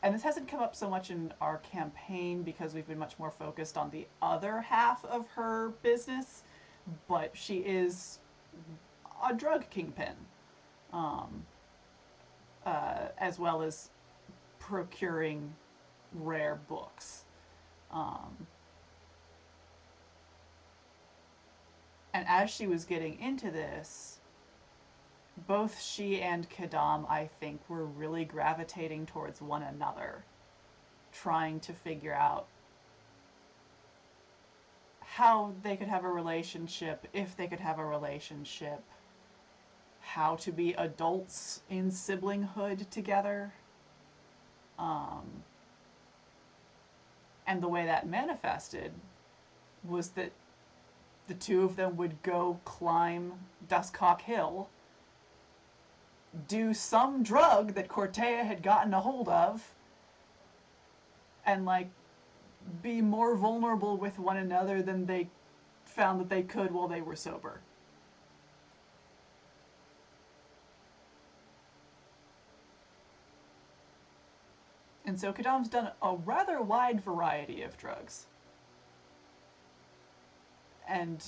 and this hasn't come up so much in our campaign because we've been much more focused on the other half of her business, but she is a drug kingpin, um, as well as procuring rare books. Um, and as she was getting into this, both she and Kadam, I think, were really gravitating towards one another, trying to figure out how they could have a relationship, if they could have a relationship, how to be adults in siblinghood together. Um, And the way that manifested was that the two of them would go climb Dustcock Hill, do some drug that Cortea had gotten a hold of, and like be more vulnerable with one another than they found that they could while they were sober. And so Kadam's done a rather wide variety of drugs. And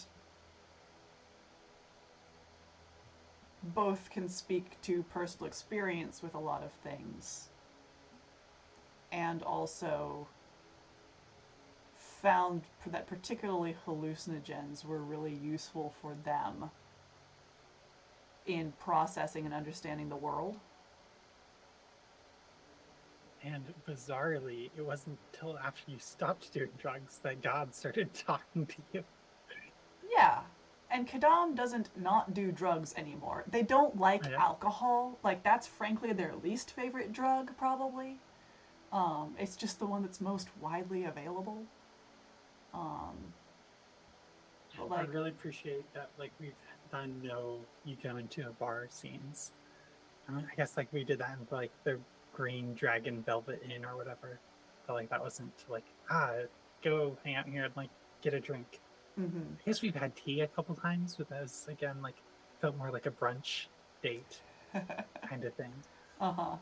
both can speak to personal experience with a lot of things, and also found that particularly hallucinogens were really useful for them in processing and understanding the world. And bizarrely, it wasn't until after you stopped doing drugs that God started talking to you. Yeah. And Kadam doesn't not do drugs anymore. They don't like Yeah. alcohol. Like, that's frankly their least favorite drug, probably. It's just the one that's most widely available. But I like, really appreciate that, like, we've done no you go into a bar scenes. I guess, like, we did that in, like, the Green Dragon Velvet Inn or whatever. But, like, that wasn't, like, go hang out here and, like, get a drink. mm-hmm. I guess we've had tea a couple times, but that was, again, like, felt more like a brunch date kind of thing. Uh-huh.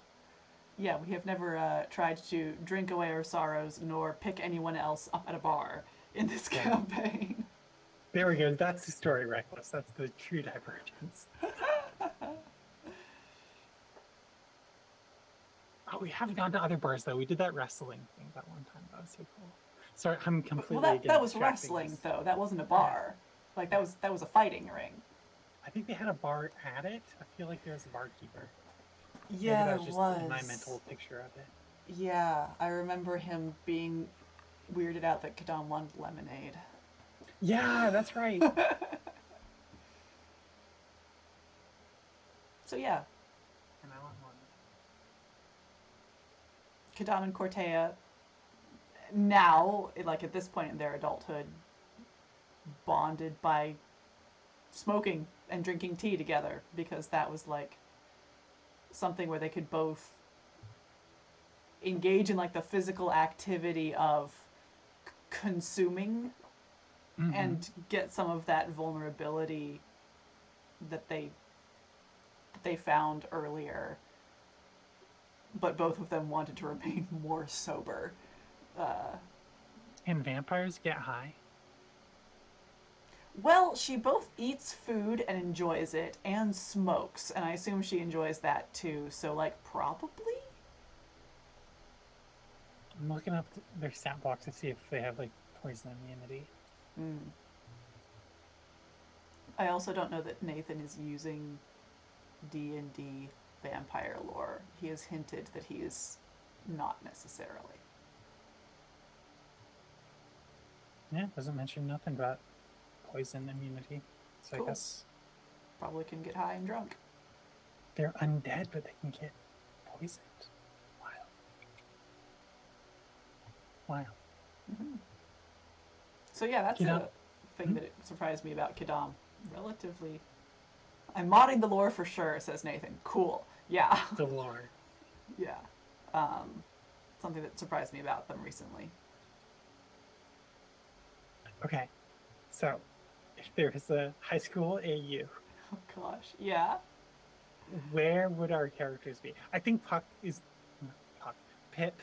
Yeah, we have never tried to drink away our sorrows nor pick anyone else up at a bar in this campaign. There we go. That's the story, Reckless. That's the true divergence. Oh, we haven't gone to other bars, though. We did that wrestling thing that one time. That was so cool. Sorry, I'm completely Well, that was distracting wrestling, us. though. That wasn't a bar. Like, that was a fighting ring. I think they had a bar at it. I feel like there was a barkeeper. Yeah, Maybe that there was just was. in my mental picture of it. Yeah, I remember him being weirded out that Kadam wanted lemonade. Yeah, that's right. So yeah, And I want one. Kadam and Cortea, now, like at this point in their adulthood, bonded by smoking and drinking tea together, because that was like something where they could both engage in like the physical activity of consuming and get some of that vulnerability that they found earlier, but both of them wanted to remain more sober. Can vampires get high? Well, she both eats food and enjoys it, and smokes, and I assume she enjoys that too. So, like, probably. I'm looking up their stat box to see if they have, like, poison immunity. I also don't know that Nathan is using D&D vampire lore. He has hinted that he is not necessarily. Yeah, doesn't mention nothing about poison immunity. So Cool. I guess Probably can get high and drunk. they're undead, but they can get poisoned. Wild. So yeah, that's Kadam. a thing that surprised me about Kadam. Relatively. I'm modding the lore for sure, says Nathan. Cool. Yeah. The lore. Yeah. Something that surprised me about them recently. Okay, so if there was a high school AU, Oh gosh. Yeah. where would our characters be? I think Pip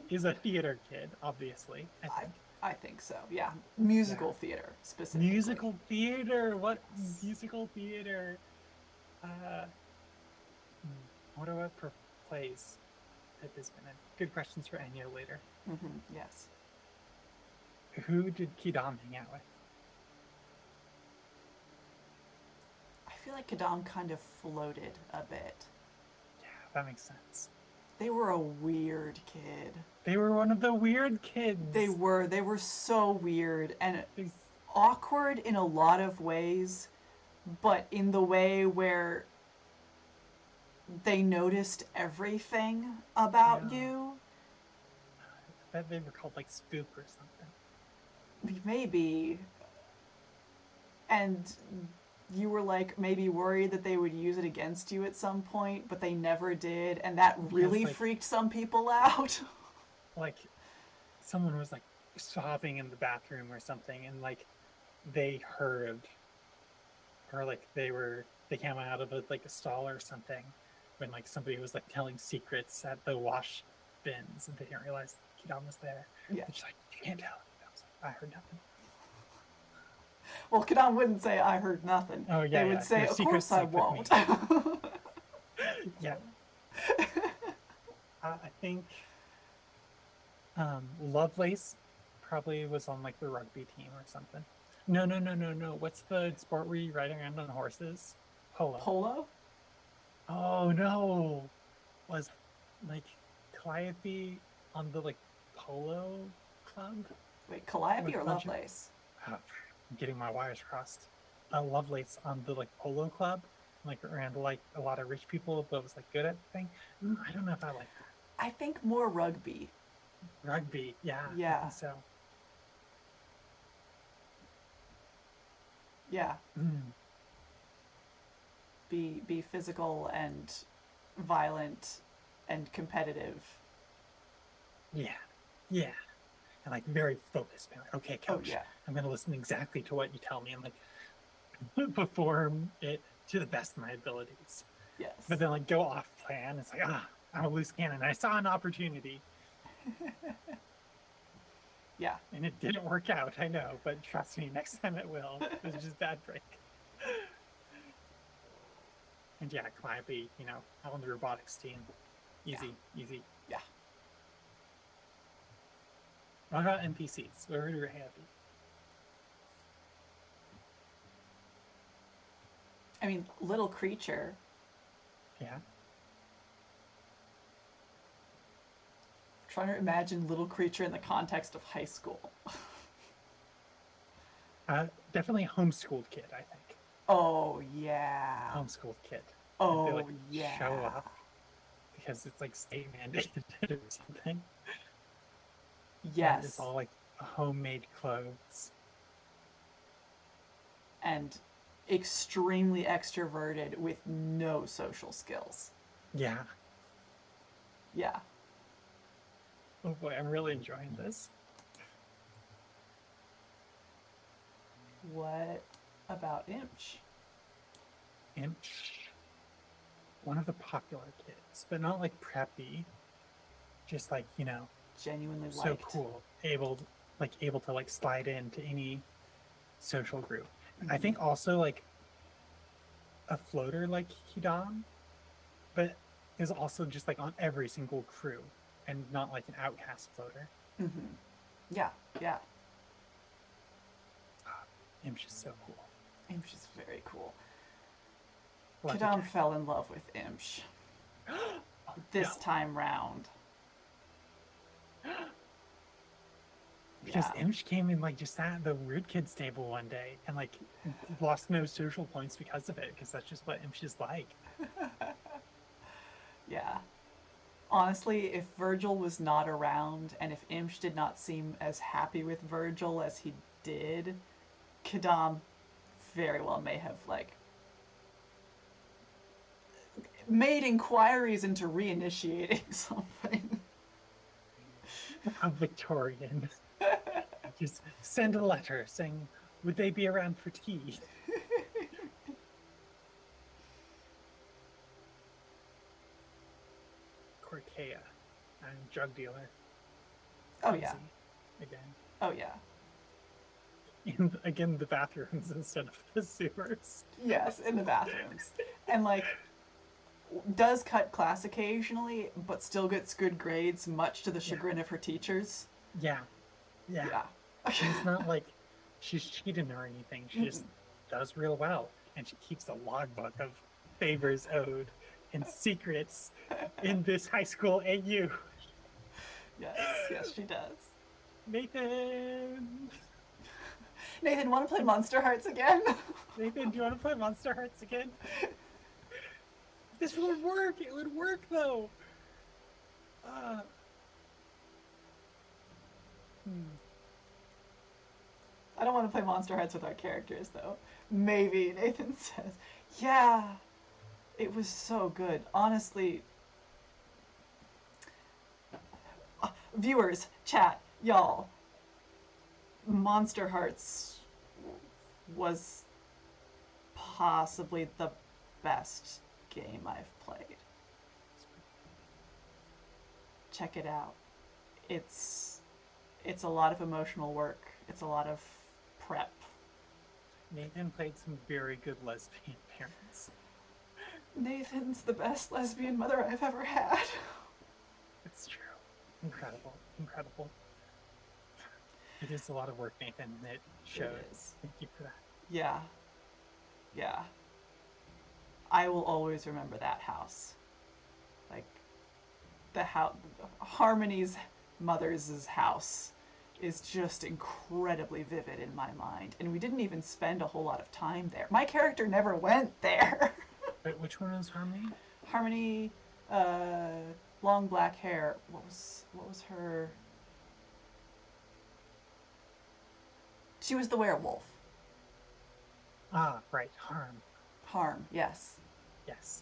is a theater kid, obviously. I think so. Yeah. Musical theater specifically. Musical theater. What musical theater? What about plays Pip has been in? Good questions for Enya later. Yes. Who did Kidam hang out with? I feel like Kadam kind of floated a bit. Yeah, that makes sense. They were a weird kid. They were one of the weird kids. They were so weird and awkward in a lot of ways, but in the way where they noticed everything about you. thought they were called like Spook or something. Maybe. And you were like maybe worried that they would use it against you at some point, but they never did, and that really Because, like, freaked some people out. like someone was like sobbing in the bathroom or something, and like they heard, or like they came out of like a stall or something when like somebody was like telling secrets at the wash bins, and they didn't realize Kidam was there. Yeah. They're just like, you can't tell. I was like, I heard nothing. Well, Kadam wouldn't say I heard nothing. Oh, yeah, They would yeah. say, Your of secret's course I safe with won't. Yeah. I think Lovelace probably was on like the rugby team or something. No. What's the sport where you ride around on horses? Polo. Polo? Oh no. Was like Calliope on the like polo club? Wait, Calliope With or a bunch of- Lovelace? I'm getting my wires crossed. Lovelace on the like polo club, like around like a lot of rich people, but was like good at the thing. I don't know if I like that. I think more rugby. Rugby, yeah. Yeah. I think so. Yeah. Mm. Be physical and violent and competitive. Yeah. And like very focused. Like, okay, coach, Oh, yeah. I'm gonna listen exactly to what you tell me and like perform it to the best of my abilities. Yes. But then like go off plan. It's like, I'm a loose cannon. I saw an opportunity. Yeah. And it didn't work out, I know, but trust me, next time it will. It was just bad break. And yeah, Calliope, on the robotics team. Easy. Yeah. What about NPCs? Where were happy? I mean, little creature. Yeah. Trying to imagine little creature in the context of high school. Definitely homeschooled kid, I think. Oh, yeah. Homeschooled kid. Oh, they, like, yeah. show up because it's like state mandated or something. Yes. And it's all like homemade clothes. And extremely extroverted with no social skills. Yeah. Yeah. Oh boy, I'm really enjoying this. What about Imch? Imch. One of the popular kids, but not like preppy. Just like, Genuinely so liked. cool. Able to like slide into any social group. Mm-hmm. I think also like a floater like Hidam, but is also just like on every single crew and not like an outcast floater. Mm-hmm. Yeah. Imsh is so cool. Imsh is very cool. Like Kadam fell in love with Imsh. This time round. Because Imsh came and like just sat at the weird kids table one day and like lost no social points because of it, because that's just what Imsh is like. Yeah. Honestly, if Virgil was not around and if Imsh did not seem as happy with Virgil as he did, Kadam very well may have like made inquiries into reinitiating something. A Victorian. Just send a letter saying, would they be around for tea? Cortea, I'm a drug dealer. Oh, yeah. Again. Oh, yeah. Again, the bathrooms instead of the sewers. Yes, in the bathrooms. And, like, does cut class occasionally, but still gets good grades, much to the chagrin of her teachers. Yeah. She's not like she's cheating or anything. She just does real well. And she keeps a logbook of favors owed and secrets in this high school AU. Yes, she does. Nathan, want to play Monster Hearts again? Nathan, do you want to play Monster Hearts again? This would work. It would work, though. I don't want to play Monster Hearts with our characters, though. Maybe, Nathan says. Yeah, it was so good. Honestly, viewers, chat, y'all, Monster Hearts was possibly the best game I've played. Check it out. It's a lot of emotional work. It's a lot of prep. Nathan played some very good lesbian parents. Nathan's the best lesbian mother I've ever had. It's true. Incredible. Incredible. It is a lot of work, Nathan, and it shows. It is. Thank you for that. Yeah. Yeah. I will always remember that house. Like, the house, Harmony's mother's house is just incredibly vivid in my mind. And we didn't even spend a whole lot of time there. My character never went there. Wait, which one was Harmony? Harmony, long black hair. What was her? She was the werewolf. Ah, right, Harm. Harm, yes. Yes.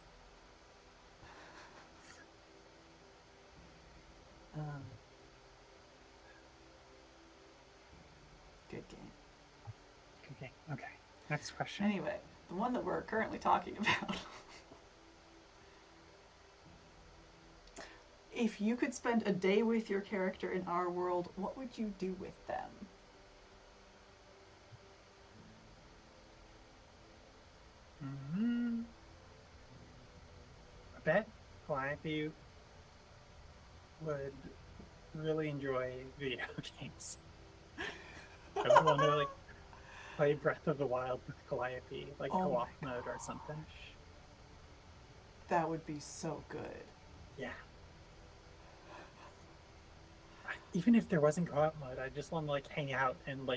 Good game. Okay, okay. Next question. Anyway, the one that we're currently talking about. If you could spend a day with your character in our world, what would you do with them? I bet Calliope would really enjoy video games. I would want to play Breath of the Wild with Calliope, co-op mode or something. That would be so good. Yeah. Even if there wasn't co-op mode, I just want to hang out and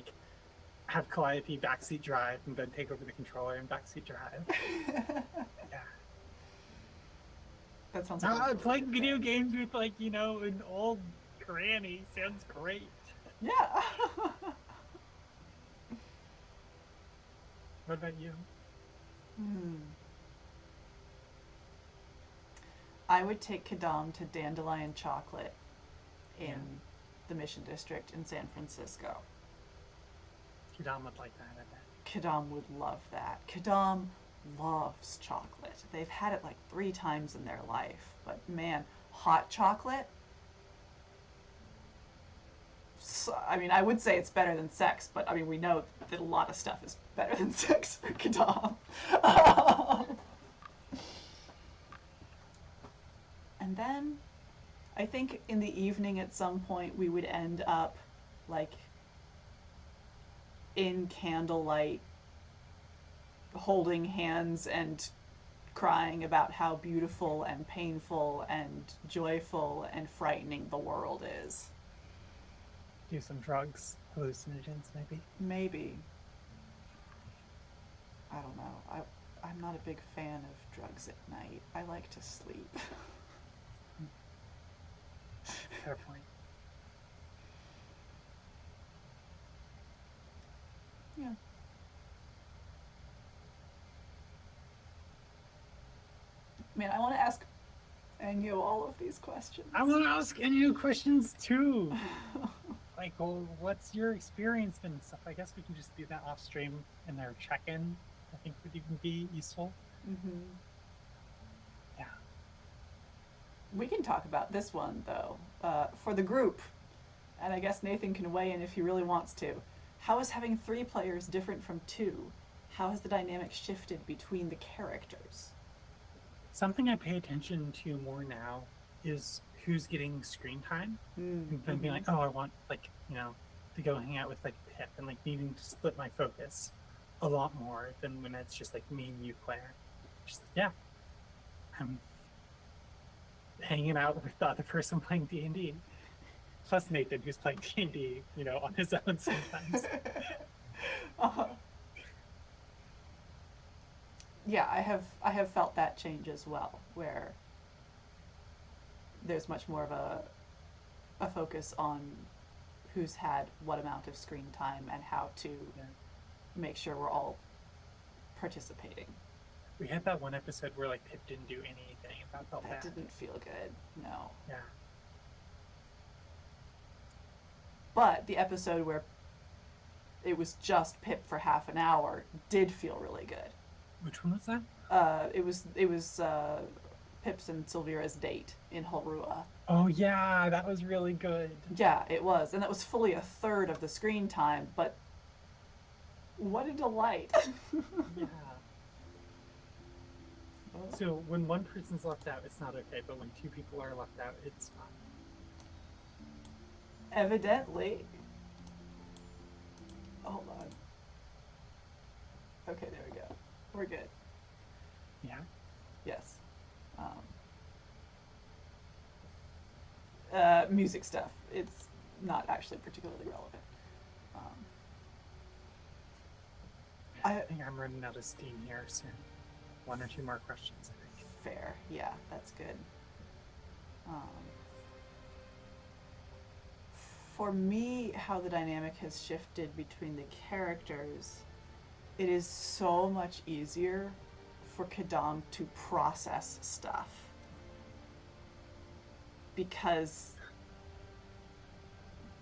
have Calliope backseat drive and then take over the controller and backseat drive. Yeah. That sounds like playing video games with an old granny sounds great. Yeah. What about you? I would take Kadam to Dandelion Chocolate in the Mission District in San Francisco. Kadam would like that, I bet. Kadam would love that. Kadam loves chocolate. They've had it 3 times in their life. But man, hot chocolate? So, I would say it's better than sex, but we know that a lot of stuff is better than sex for Kadam. And then I think in the evening at some point we would end up in candlelight holding hands and crying about how beautiful and painful and joyful and frightening the world is. Do some drugs, hallucinogens, maybe? Maybe. I don't know. I'm not a big fan of drugs at night. I like to sleep. Fair point. Yeah. Man, I want to ask Enyo all of these questions. I want to ask Enyo questions too. What's your experience and stuff? I guess we can just do that off stream in their check-in. I think would even be useful. Mm-hmm. Yeah. We can talk about this one though for the group, and I guess Nathan can weigh in if he really wants to. How is having 3 players different from 2? How has the dynamic shifted between the characters? Something I pay attention to more now is who's getting screen time. And then being I want to go hang out with Pip, and needing to split my focus a lot more than when it's just me and you, Claire. Just I'm hanging out with the other person playing D&D. Plus Nathan, who's playing D&D, on his own sometimes. Yeah, I have felt that change as well, where there's much more of a focus on who's had what amount of screen time and how to make sure we're all participating. We had that one episode where like Pip didn't do anything, and that felt That bad. didn't feel good. No. Yeah. But the episode where it was just Pip for half an hour did feel really good. Which one was that? It was Pip's and Sylvira's date in Holrua. Oh yeah, that was really good. Yeah, it was, and that was fully a third of the screen time. But what a delight! Yeah. So when one person's left out, it's not okay, but when two people are left out, it's fine. Evidently. Hold on. Okay, there we go. We're good. Yeah. Yes. Music stuff. It's not actually particularly relevant. I think I'm running out of steam here soon. One or two more questions, I think. Fair. Yeah, that's good. For me, how the dynamic has shifted between the characters, it is so much easier for Kadam to process stuff. Because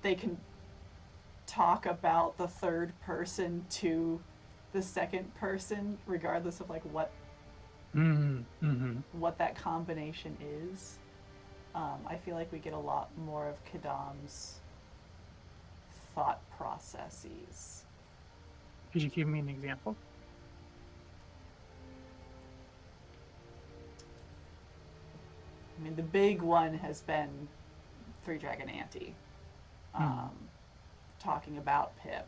they can talk about the third person to the second person, regardless of like what that combination is. I feel like we get a lot more of Kadam's thought processes. Could you give me an example? I mean, the big one has been Three Dragon Auntie, talking about Pip.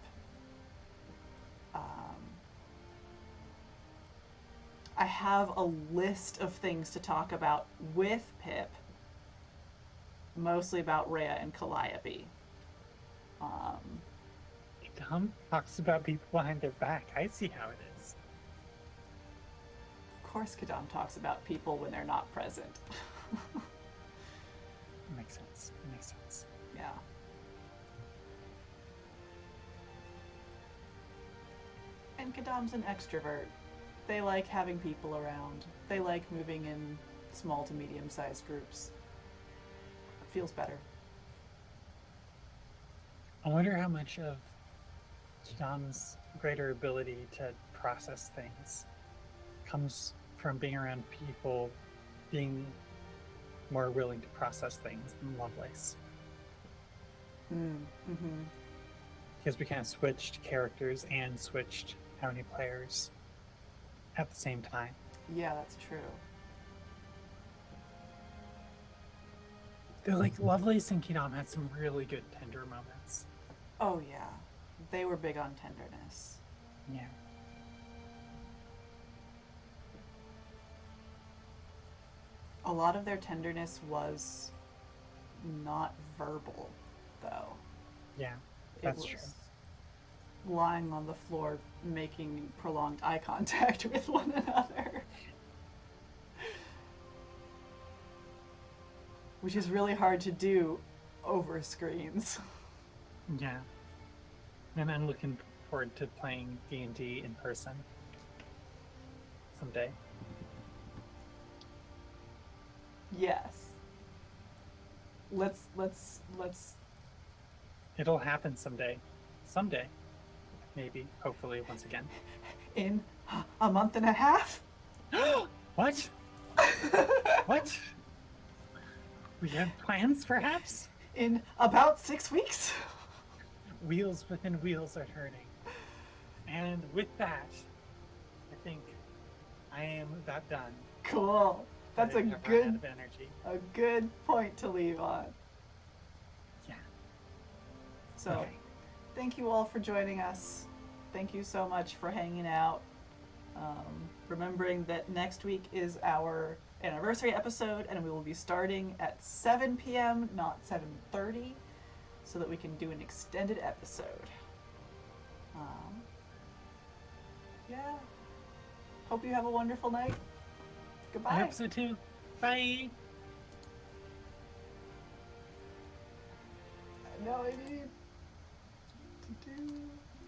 I have a list of things to talk about with Pip, mostly about Rhea and Calliope. Tom talks about people behind their back. I see how it is. Of course, Kadam talks about people when they're not present. Makes sense. Makes sense. Yeah. And Kadam's an extrovert. They like having people around. They like moving in small to medium-sized groups. It feels better. I wonder how much of Kadam's greater ability to process things comes from being around people being more willing to process things than Lovelace. Because we kind of switched characters and switched how many players at the same time. Yeah, that's true. They're like Lovelace and Kadam had some really good tender moments. Oh, yeah. They were big on tenderness. Yeah. A lot of their tenderness was not verbal, though. Yeah, that's it true. Was lying on the floor, making prolonged eye contact with one another. Which is really hard to do over screens. Yeah. And I'm looking forward to playing D&D in person someday. Yes. Let's It'll happen someday. Someday. Maybe. Hopefully, once again. in a month and a half? What? What? We have plans, perhaps? In about 6 weeks? Wheels within wheels are turning. And with that, I think I am that done. Cool. That's a I've run out good of energy. a good point to leave on. Yeah. So, Okay. Thank you all for joining us. Thank you so much for hanging out. Remembering that next week is our anniversary episode, and we will be starting at 7 p.m., not 7:30, so that we can do an extended episode. Yeah. Hope you have a wonderful night. Goodbye. I hope so too. Bye. No, I mean...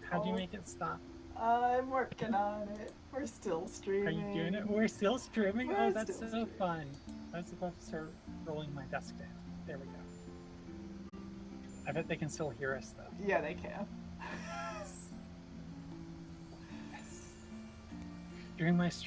How'd you make it stop? I'm working on it. We're still streaming. Are you doing it? We're still streaming? We're Oh, that's still so streaming. fun. I was about to start rolling my desk down. There we go. I bet they can still hear us, though. Yeah, they can. Yes. During my stream,